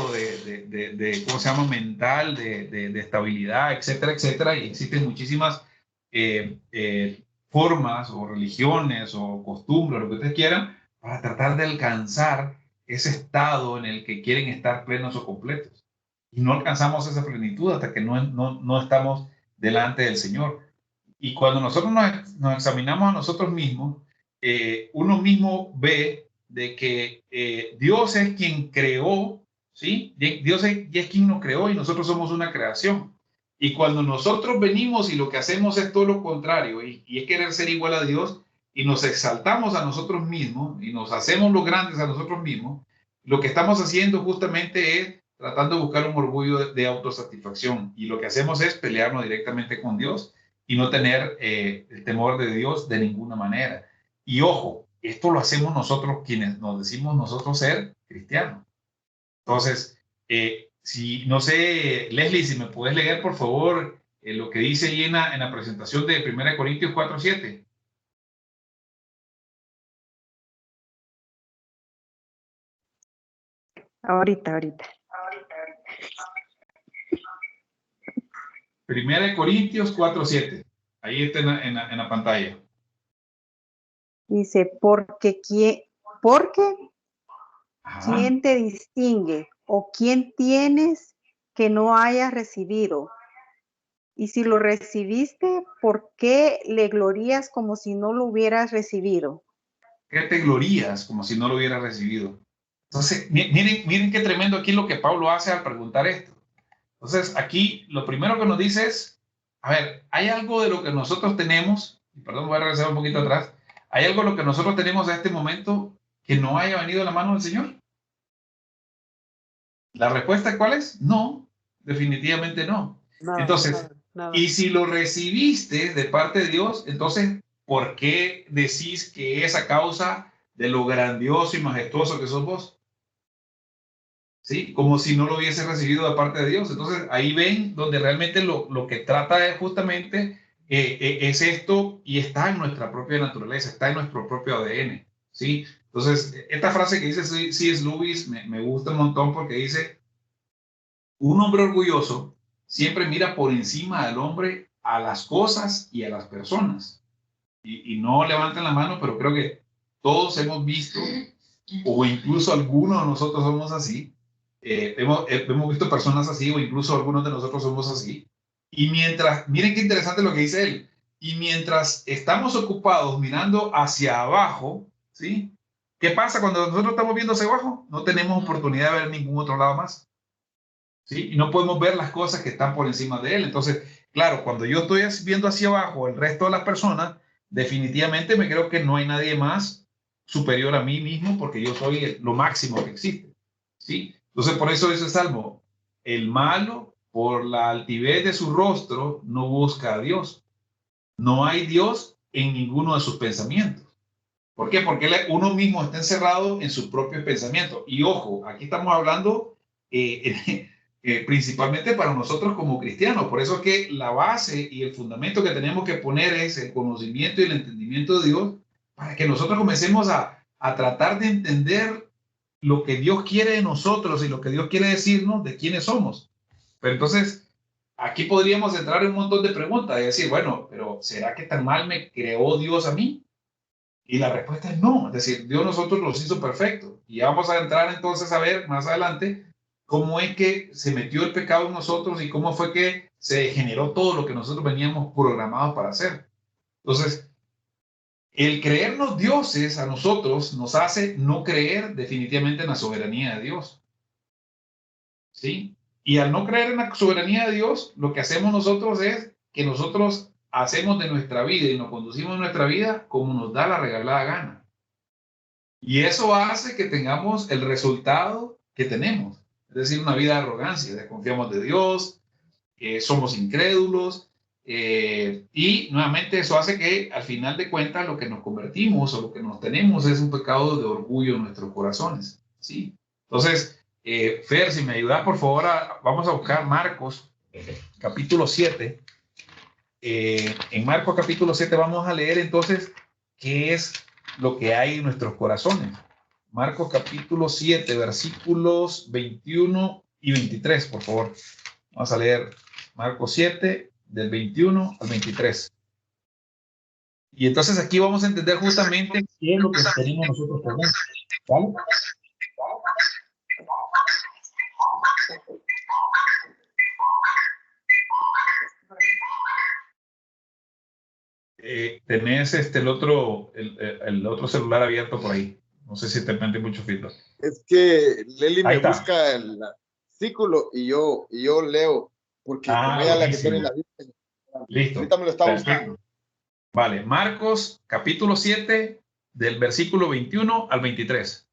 ¿cómo se llama? Mental, de estabilidad, etcétera, etcétera. Y existen muchísimas formas o religiones o costumbres, lo que ustedes quieran, para tratar de alcanzar ese estado en el que quieren estar plenos o completos. Y no alcanzamos esa plenitud hasta que no estamos delante del Señor. Y cuando nosotros nos examinamos a nosotros mismos, uno mismo ve de que Dios es quien creó, ¿sí? Dios es quien nos creó y nosotros somos una creación. Y cuando nosotros venimos y lo que hacemos es todo lo contrario y es querer ser igual a Dios y nos exaltamos a nosotros mismos y nos hacemos los grandes a nosotros mismos, lo que estamos haciendo justamente es tratando de buscar un orgullo de autosatisfacción y lo que hacemos es pelearnos directamente con Dios y no tener el temor de Dios de ninguna manera. Y ojo, esto lo hacemos nosotros quienes nos decimos nosotros ser cristianos. Entonces, si no sé, Leslie, si me puedes leer por favor lo que dice ahí en la presentación de 1 Corintios 4:7. Ahorita. 1 Corintios 4:7. Ahí está en la pantalla. Dice, porque ¿quién te distingue? ¿O quién tienes que no hayas recibido? Y si lo recibiste, ¿por qué le glorías como si no lo hubieras recibido? ¿Qué te glorías como si no lo hubieras recibido? Entonces, miren qué tremendo aquí lo que Pablo hace al preguntar esto. Entonces, aquí lo primero que nos dice es, a ver, hay algo de lo que nosotros tenemos, perdón, voy a regresar un poquito atrás, hay algo de lo que nosotros tenemos a este momento que no haya venido de la mano del Señor. ¿La respuesta cuál es? No, definitivamente no. Entonces, nada. Y si lo recibiste de parte de Dios, entonces, ¿por qué decís que es a causa de lo grandioso y majestuoso que sos vos? ¿Sí? Como si no lo hubiese recibido de parte de Dios. Entonces, ahí ven donde realmente lo que trata es justamente es esto y está en nuestra propia naturaleza, está en nuestro propio ADN. ¿Sí? Entonces, esta frase que dice C.S. Lewis me gusta un montón porque dice, un hombre orgulloso siempre mira por encima del hombre a las cosas y a las personas. Y no levanten la mano, pero creo que todos hemos visto, o incluso algunos de nosotros somos así, hemos visto personas así, o incluso algunos de nosotros somos así. Y mientras, miren qué interesante lo que dice él, y mientras estamos ocupados mirando hacia abajo, ¿sí? ¿Qué pasa cuando nosotros estamos viendo hacia abajo? No tenemos oportunidad de ver ningún otro lado más. ¿Sí? Y no podemos ver las cosas que están por encima de él. Entonces, claro, cuando yo estoy viendo hacia abajo el resto de las personas, definitivamente me creo que no hay nadie más superior a mí mismo porque yo soy lo máximo que existe. ¿Sí? Entonces, por eso dice el Salmo, el malo, por la altivez de su rostro, no busca a Dios. No hay Dios en ninguno de sus pensamientos. ¿Por qué? Porque uno mismo está encerrado en sus propios pensamientos. Y ojo, aquí estamos hablando principalmente para nosotros como cristianos. Por eso es que la base y el fundamento que tenemos que poner es el conocimiento y el entendimiento de Dios, para que nosotros comencemos a tratar de entender lo que Dios quiere de nosotros y lo que Dios quiere decirnos de quiénes somos. Pero entonces, aquí podríamos entrar en un montón de preguntas y decir, bueno, pero ¿será que tan mal me creó Dios a mí? Y la respuesta es no, es decir, Dios nosotros los hizo perfectos. Y vamos a entrar entonces a ver más adelante cómo es que se metió el pecado en nosotros y cómo fue que se generó todo lo que nosotros veníamos programados para hacer. Entonces, el creernos dioses a nosotros nos hace no creer definitivamente en la soberanía de Dios. ¿Sí? Y al no creer en la soberanía de Dios, lo que hacemos nosotros es que nosotros hacemos de nuestra vida y nos conducimos nuestra vida como nos da la regalada gana. Y eso hace que tengamos el resultado que tenemos. Es decir, una vida de arrogancia, desconfiamos de Dios, somos incrédulos, y nuevamente eso hace que al final de cuentas lo que nos convertimos o lo que nos tenemos es un pecado de orgullo en nuestros corazones. ¿Sí? Entonces, Fer, si me ayudas, por favor, vamos a buscar Marcos, capítulo 7. En Marcos, capítulo 7, vamos a leer entonces qué es lo que hay en nuestros corazones. Marcos, capítulo 7, versículos 21 y 23, por favor. Vamos a leer Marcos 7, del 21 al 23. Y entonces aquí vamos a entender justamente qué es lo que tenemos nosotros por dentro. ¿Vale? Tenés el otro celular abierto por ahí. No sé si te mete mucho feedback. Es que Leli Ahí me está. busca el artículo y yo leo, porque como ella es la que buenísimo. tiene la vista. Listo. Ahorita me lo está Perfecto. buscando. Vale, Marcos, capítulo 7, del versículo 21 al 23.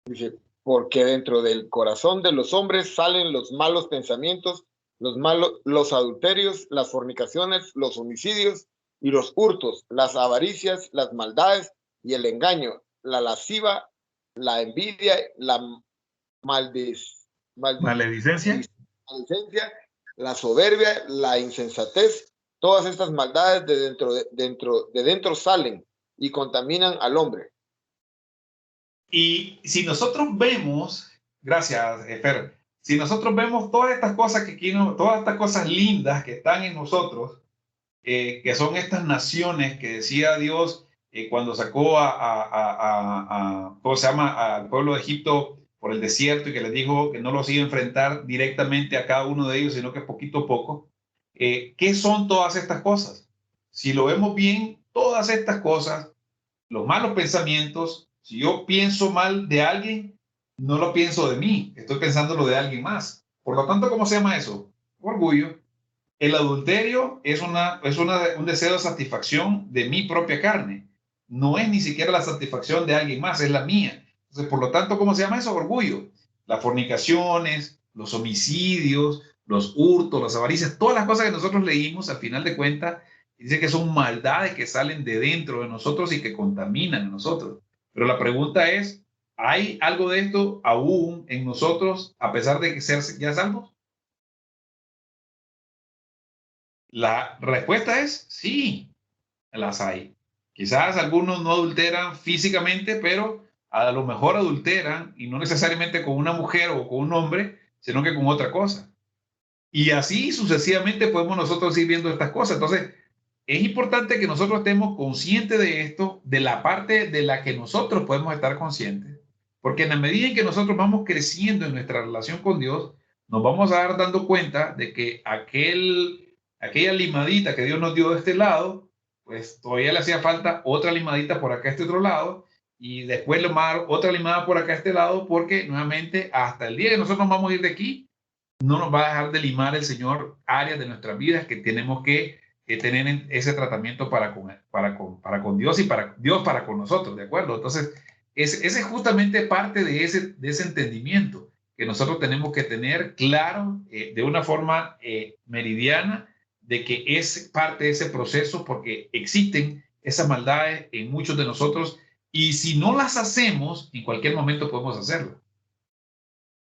Dice, porque dentro del corazón de los hombres salen los malos pensamientos, los adulterios, las fornicaciones, los homicidios y los hurtos, las avaricias, las maldades y el engaño, la lasciva, la envidia, la Maledicencia. maledicencia, la soberbia, la insensatez. Todas estas maldades de dentro salen y contaminan al hombre. Y si nosotros vemos, gracias, Fer, si nosotros vemos todas estas cosas todas estas cosas lindas que están en nosotros, que son estas naciones que decía Dios cuando sacó ¿cómo se llama? Al pueblo de Egipto por el desierto y que les dijo que no los iba a enfrentar directamente a cada uno de ellos, sino que poquito a poco. ¿Qué son todas estas cosas? Si lo vemos bien, todas estas cosas, los malos pensamientos, si yo pienso mal de alguien, no lo pienso de mí, estoy pensando lo de alguien más. Por lo tanto, ¿cómo se llama eso? Orgullo. El adulterio es un deseo de satisfacción de mi propia carne. No es ni siquiera la satisfacción de alguien más, es la mía. Entonces, por lo tanto, ¿cómo se llama eso? Orgullo. Las fornicaciones, los homicidios, los hurtos, las avaricias, todas las cosas que nosotros leímos, al final de cuentas, dice que son maldades que salen de dentro de nosotros y que contaminan a nosotros. Pero la pregunta es, ¿hay algo de esto aún en nosotros a pesar de que ser ya salvos? La respuesta es sí, las hay. Quizás algunos no adulteran físicamente, pero a lo mejor adulteran y no necesariamente con una mujer o con un hombre, sino que con otra cosa. Y así sucesivamente podemos nosotros ir viendo estas cosas. Entonces, es importante que nosotros estemos conscientes de esto, de la parte de la que nosotros podemos estar conscientes, porque en la medida en que nosotros vamos creciendo en nuestra relación con Dios, nos vamos a dar dando cuenta de que aquella limadita que Dios nos dio de este lado, pues todavía le hacía falta otra limadita por acá, este otro lado, y después otra limada por acá, este lado, porque nuevamente hasta el día que nosotros vamos a ir de aquí, no nos va a dejar de limar el Señor áreas de nuestras vidas que tenemos que tener ese tratamiento para con Dios y para Dios para con nosotros, ¿de acuerdo? Entonces, ese es justamente parte de ese entendimiento que nosotros tenemos que tener claro de una forma meridiana de que es parte de ese proceso porque existen esas maldades en muchos de nosotros, y si no las hacemos, en cualquier momento podemos hacerlo.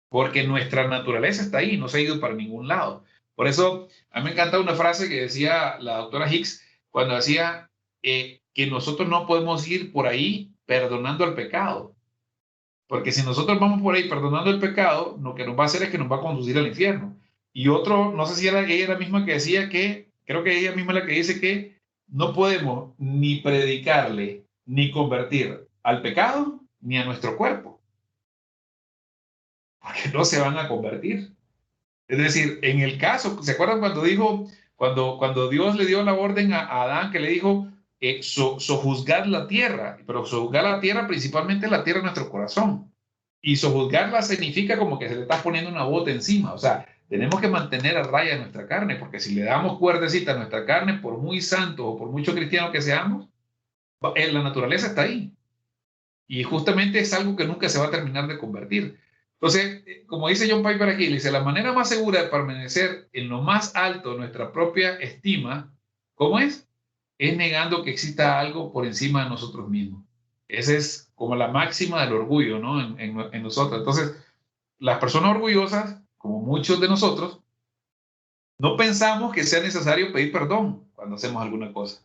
Porque nuestra naturaleza está ahí, no se ha ido para ningún lado. Por eso, a mí me encanta una frase que decía la doctora Hicks cuando decía que nosotros no podemos ir por ahí perdonando el pecado. Porque si nosotros vamos por ahí perdonando el pecado, lo que nos va a hacer es que nos va a conducir al infierno. Y otro, no sé si era ella la misma que decía que, creo que ella misma es la que dice que no podemos ni predicarle ni convertir al pecado ni a nuestro cuerpo. Porque no se van a convertir. Es decir, en el caso, ¿se acuerdan cuando dijo, cuando Dios le dio la orden a Adán que le dijo, sojuzgar la tierra, pero sojuzgar la tierra principalmente la tierra de nuestro corazón? Y sojuzgarla significa como que se le está poniendo una bota encima. O sea, tenemos que mantener a raya nuestra carne, porque si le damos cuerdecita a nuestra carne, por muy santo o por mucho cristiano que seamos, la naturaleza está ahí. Y justamente es algo que nunca se va a terminar de convertir. Entonces, como dice John Piper aquí, dice, la manera más segura de permanecer en lo más alto de nuestra propia estima, ¿cómo es? Es negando que exista algo por encima de nosotros mismos. Esa es como la máxima del orgullo, ¿no? En nosotros. Entonces, las personas orgullosas, como muchos de nosotros, no pensamos que sea necesario pedir perdón cuando hacemos alguna cosa.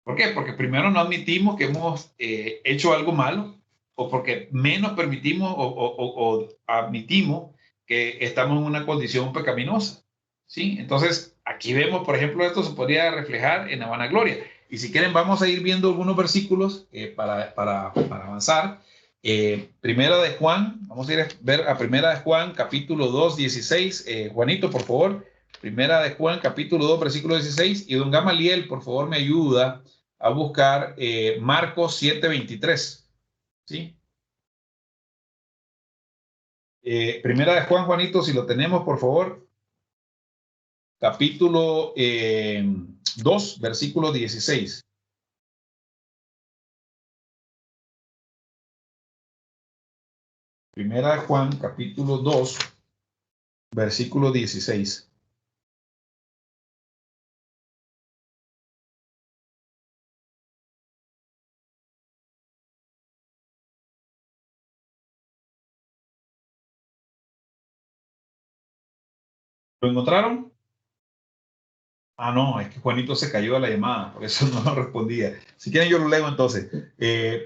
¿Por qué? Porque primero no admitimos que hemos hecho algo malo, o porque menos permitimos o admitimos que estamos en una condición pecaminosa, ¿sí? Entonces, aquí vemos, por ejemplo, esto se podría reflejar en la vanagloria. Y si quieren, vamos a ir viendo algunos versículos para avanzar. Primera de Juan, vamos a ir a ver a Primera de Juan, capítulo 2, 16. Juanito, por favor. Primera de Juan, capítulo 2, versículo 16. Y don Gamaliel, por favor, me ayuda a buscar Marcos 7, 23. ¿Sí? Primera de Juan, Juanito, si lo tenemos, por favor. Capítulo 2, versículo 16. Primera de Juan, capítulo 2, versículo 16. ¿Lo encontraron? Ah, no, es que Juanito se cayó de la llamada, por eso no respondía. Si quieren yo lo leo entonces.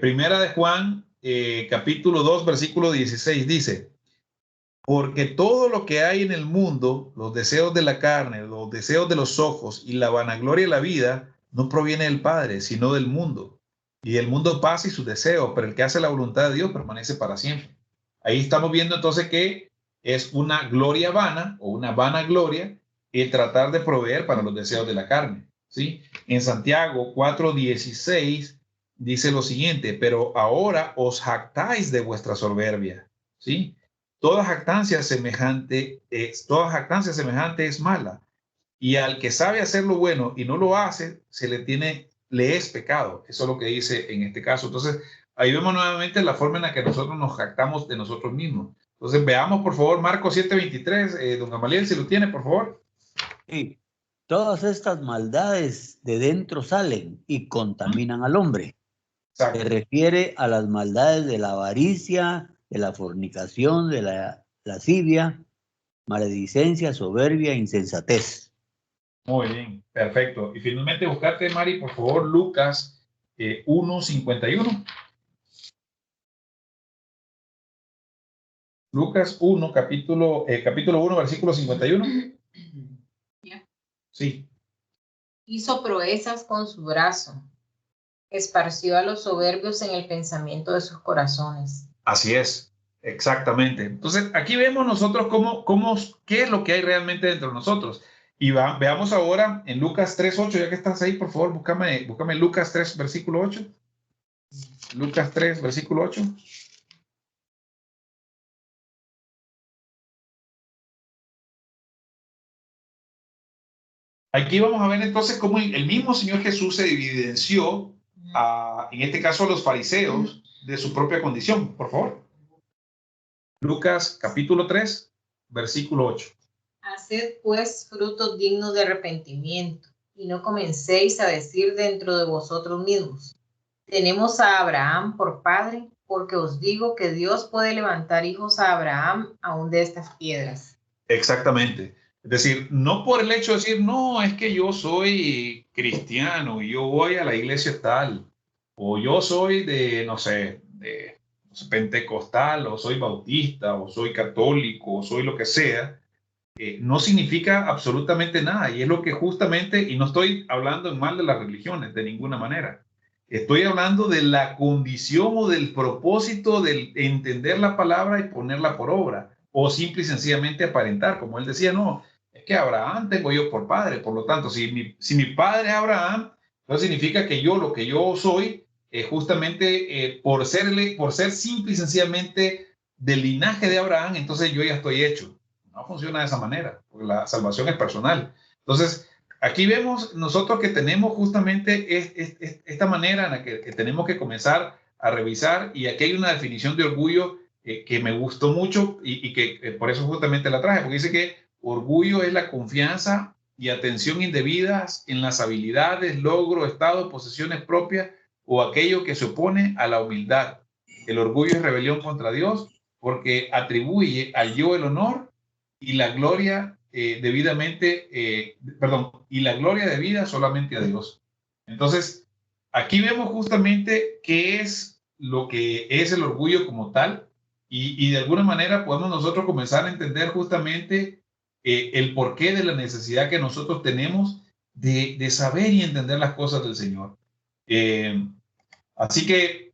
Primera de Juan, capítulo 2, versículo 16 dice, porque todo lo que hay en el mundo, los deseos de la carne, los deseos de los ojos y la vanagloria de la vida, no proviene del Padre, sino del mundo. Y el mundo pasa y sus deseos, pero el que hace la voluntad de Dios permanece para siempre. Ahí estamos viendo entonces que es una gloria vana o una vanagloria el tratar de proveer para los deseos de la carne, ¿sí? En Santiago 4:16 dice lo siguiente, pero ahora os jactáis de vuestra soberbia, ¿sí? Toda jactancia semejante es mala, y al que sabe hacer lo bueno y no lo hace, le es pecado. Eso es lo que dice en este caso. Entonces, ahí vemos nuevamente la forma en la que nosotros nos jactamos de nosotros mismos. Entonces, veamos, por favor, Marcos 7:23. Don Gamaliel, si lo tiene, por favor. Sí. Todas estas maldades de dentro salen y contaminan al hombre. Exacto. Se refiere a las maldades de la avaricia, de la fornicación, de la lascivia, maledicencia, soberbia, insensatez. Muy bien, perfecto. Y finalmente, buscarte, Mari, por favor, Lucas 1:51. Lucas 1, capítulo 1, versículo 51. Yeah. Sí. Hizo proezas con su brazo, esparció a los soberbios en el pensamiento de sus corazones. Así es, exactamente. Entonces, aquí vemos nosotros qué es lo que hay realmente dentro de nosotros. Y veamos ahora en Lucas 3:8, ya que estás ahí, por favor, búscame Lucas 3, versículo 8. Lucas 3, versículo 8. Aquí vamos a ver entonces cómo el mismo Señor Jesús se evidenció, en este caso a los fariseos, de su propia condición. Por favor. Lucas capítulo 3, versículo 8. Haced pues frutos dignos de arrepentimiento. y no comencéis a decir dentro de vosotros mismos, tenemos a Abraham por padre, porque os digo que Dios puede levantar hijos a Abraham aún de estas piedras. Exactamente. Es decir, no por el hecho de decir, no, es que yo soy cristiano y yo voy a la iglesia tal, o yo soy de, no sé, de pentecostal, o soy bautista, o soy católico, o soy lo que sea, no significa absolutamente nada. Y es lo que justamente, y no estoy hablando en mal de las religiones de ninguna manera, estoy hablando de la condición o del propósito de entender la palabra y ponerla por obra, o simple y sencillamente aparentar, como él decía, no, es que Abraham tengo yo por padre, por lo tanto, si mi padre es Abraham, no significa que yo lo que yo soy, justamente por ser simple y sencillamente del linaje de Abraham, entonces yo ya estoy hecho. No funciona de esa manera, porque la salvación es personal. Entonces, aquí vemos nosotros que tenemos justamente esta manera en la que tenemos que comenzar a revisar, y aquí hay una definición de orgullo que me gustó mucho y que por eso justamente la traje, porque dice que orgullo es la confianza y atención indebidas en las habilidades, logro, estado, posesiones propias o aquello que se opone a la humildad. El orgullo es rebelión contra Dios porque atribuye al yo el honor y la gloria y la gloria debida solamente a Dios. Entonces, aquí vemos justamente qué es lo que es el orgullo como tal, y de alguna manera podemos nosotros comenzar a entender justamente el porqué de la necesidad que nosotros tenemos de saber y entender las cosas del Señor. Así que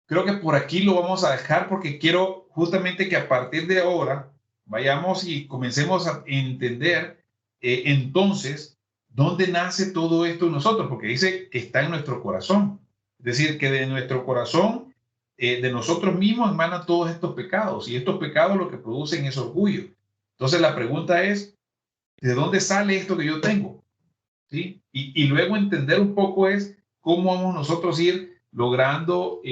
creo que por aquí lo vamos a dejar, porque quiero justamente que a partir de ahora vayamos y comencemos a entender entonces dónde nace todo esto en nosotros, porque dice que está en nuestro corazón. Es decir, que de nuestro corazón, de nosotros mismos emanan todos estos pecados, y estos pecados lo que producen es orgullo. Entonces la pregunta es, ¿de dónde sale esto que yo tengo? ¿Sí? Y luego entender un poco es cómo vamos nosotros a ir logrando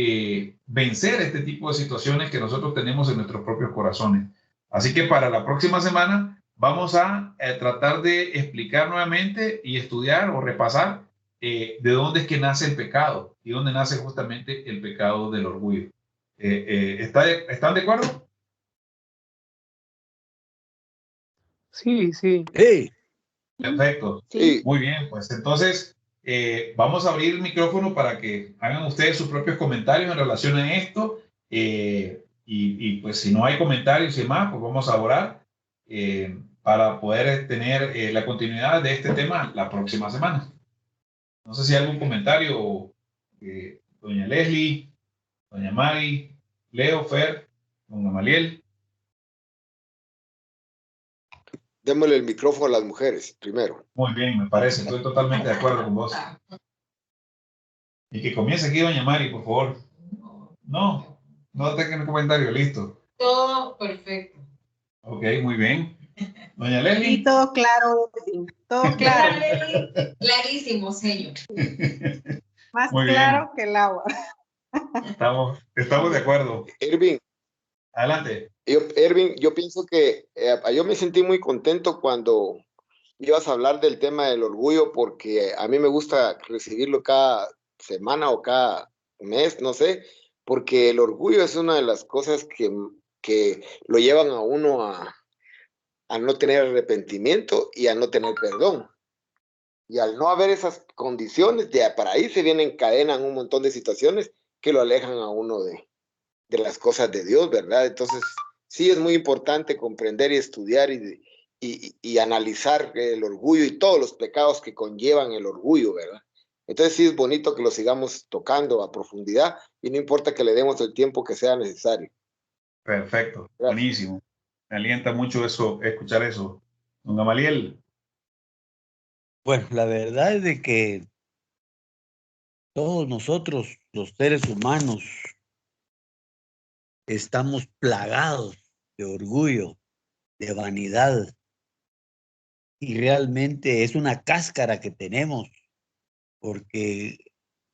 vencer este tipo de situaciones que nosotros tenemos en nuestros propios corazones. Así que para la próxima semana vamos a tratar de explicar nuevamente y estudiar o repasar de dónde es que nace el pecado y dónde nace justamente el pecado del orgullo. ¿Están de acuerdo? Sí, sí. Hey. Perfecto. Sí. Muy bien, pues entonces vamos a abrir el micrófono para que hagan ustedes sus propios comentarios en relación a esto. Y pues si no hay comentarios y demás, pues vamos a orar para poder tener la continuidad de este tema la próxima semana. No sé si hay algún comentario, doña Leslie, doña Mari, Leo, Fer, don Gamaliel. Démosle el micrófono a las mujeres primero. Muy bien, me parece, estoy totalmente de acuerdo con vos. Y que comience aquí doña Mari, por favor. No tengo un comentario, listo. Todo perfecto. Ok, muy bien. Doña Leslie. Sí, todo claro, todo claro. Clarísimo, señor. Más Muy claro bien. que el agua. Estamos de acuerdo. Irving, Adelante. yo pienso que yo me sentí muy contento cuando ibas a hablar del tema del orgullo, porque a mí me gusta recibirlo cada semana o cada mes, no sé, porque el orgullo es una de las cosas que lo llevan a uno a no tener arrepentimiento y a no tener perdón. Y al no haber esas condiciones, para ahí se vienen, encadenan un montón de situaciones que lo alejan a uno de las cosas de Dios, ¿verdad? Entonces, sí es muy importante comprender y estudiar y analizar el orgullo y todos los pecados que conllevan el orgullo, ¿verdad? Entonces sí es bonito que lo sigamos tocando a profundidad y no importa que le demos el tiempo que sea necesario. Perfecto. Gracias. Buenísimo. Me alienta mucho eso, escuchar eso. Don Gamaliel. Bueno, la verdad es de que todos nosotros, los seres humanos, estamos plagados de orgullo, de vanidad, y realmente es una cáscara que tenemos, porque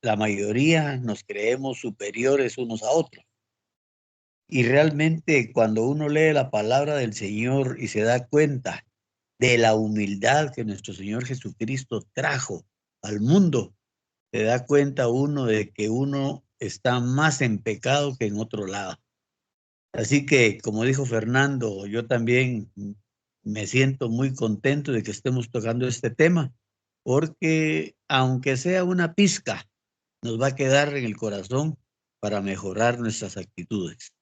la mayoría nos creemos superiores unos a otros. Y realmente cuando uno lee la palabra del Señor y se da cuenta de la humildad que nuestro Señor Jesucristo trajo al mundo, se da cuenta uno de que uno está más en pecado que en otro lado. Así que, como dijo Fernando, yo también me siento muy contento de que estemos tocando este tema, porque aunque sea una pizca, nos va a quedar en el corazón para mejorar nuestras actitudes.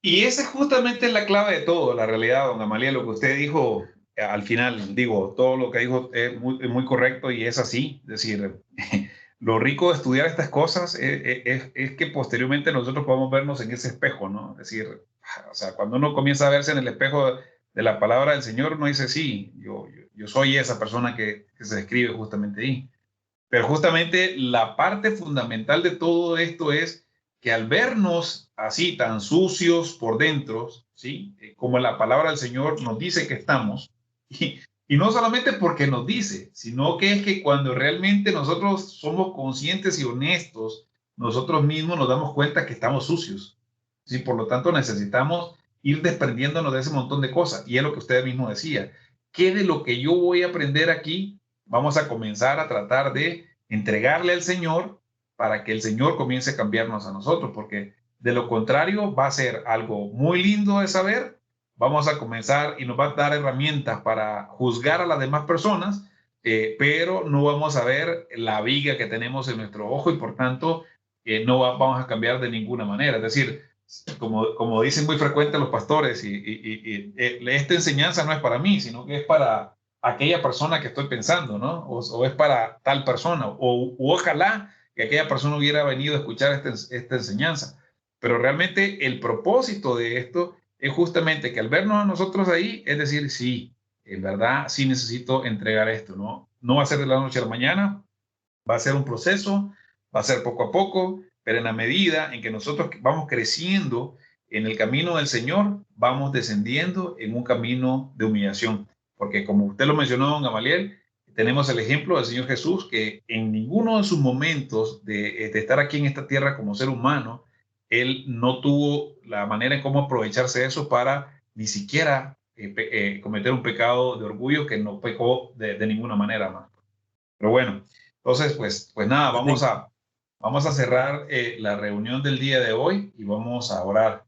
Y esa es justamente la clave de todo, la realidad, don Gamaliel, lo que usted dijo al final, digo, todo lo que dijo es muy correcto y es así. Es decir, lo rico de estudiar estas cosas es que posteriormente nosotros podemos vernos en ese espejo, ¿no? Es decir, o sea, cuando uno comienza a verse en el espejo de la palabra del Señor, uno dice, sí, yo soy esa persona que se describe justamente ahí. Pero justamente la parte fundamental de todo esto es que al vernos así tan sucios por dentro, ¿sí? Como la palabra del Señor nos dice que estamos, y no solamente porque nos dice, sino que es que cuando realmente nosotros somos conscientes y honestos, nosotros mismos nos damos cuenta que estamos sucios. ¿Sí? Por lo tanto, necesitamos ir desprendiéndonos de ese montón de cosas. Y es lo que usted mismo decía. ¿Qué de lo que yo voy a aprender aquí vamos a comenzar a tratar de entregarle al Señor para que el Señor comience a cambiarnos a nosotros? Porque de lo contrario va a ser algo muy lindo de saber. Vamos a comenzar y nos va a dar herramientas para juzgar a las demás personas, pero no vamos a ver la viga que tenemos en nuestro ojo y por tanto no vamos a cambiar de ninguna manera. Es decir, como dicen muy frecuente los pastores, esta enseñanza no es para mí, sino que es para aquella persona que estoy pensando, ¿no? O es para tal persona, o ojalá que aquella persona hubiera venido a escuchar esta enseñanza. Pero realmente el propósito de esto es justamente que al vernos a nosotros ahí, es decir, sí, en verdad, sí necesito entregar esto, ¿no? No va a ser de la noche a la mañana, va a ser un proceso, va a ser poco a poco, pero en la medida en que nosotros vamos creciendo en el camino del Señor, vamos descendiendo en un camino de humillación. Porque como usted lo mencionó, don Gamaliel, tenemos el ejemplo del Señor Jesús, que en ninguno de sus momentos de estar aquí en esta tierra como ser humano, él no tuvo la manera en cómo aprovecharse de eso para ni siquiera cometer un pecado de orgullo, que no pecó de ninguna manera más. Pero bueno, entonces, pues nada, vamos a cerrar la reunión del día de hoy y vamos a orar.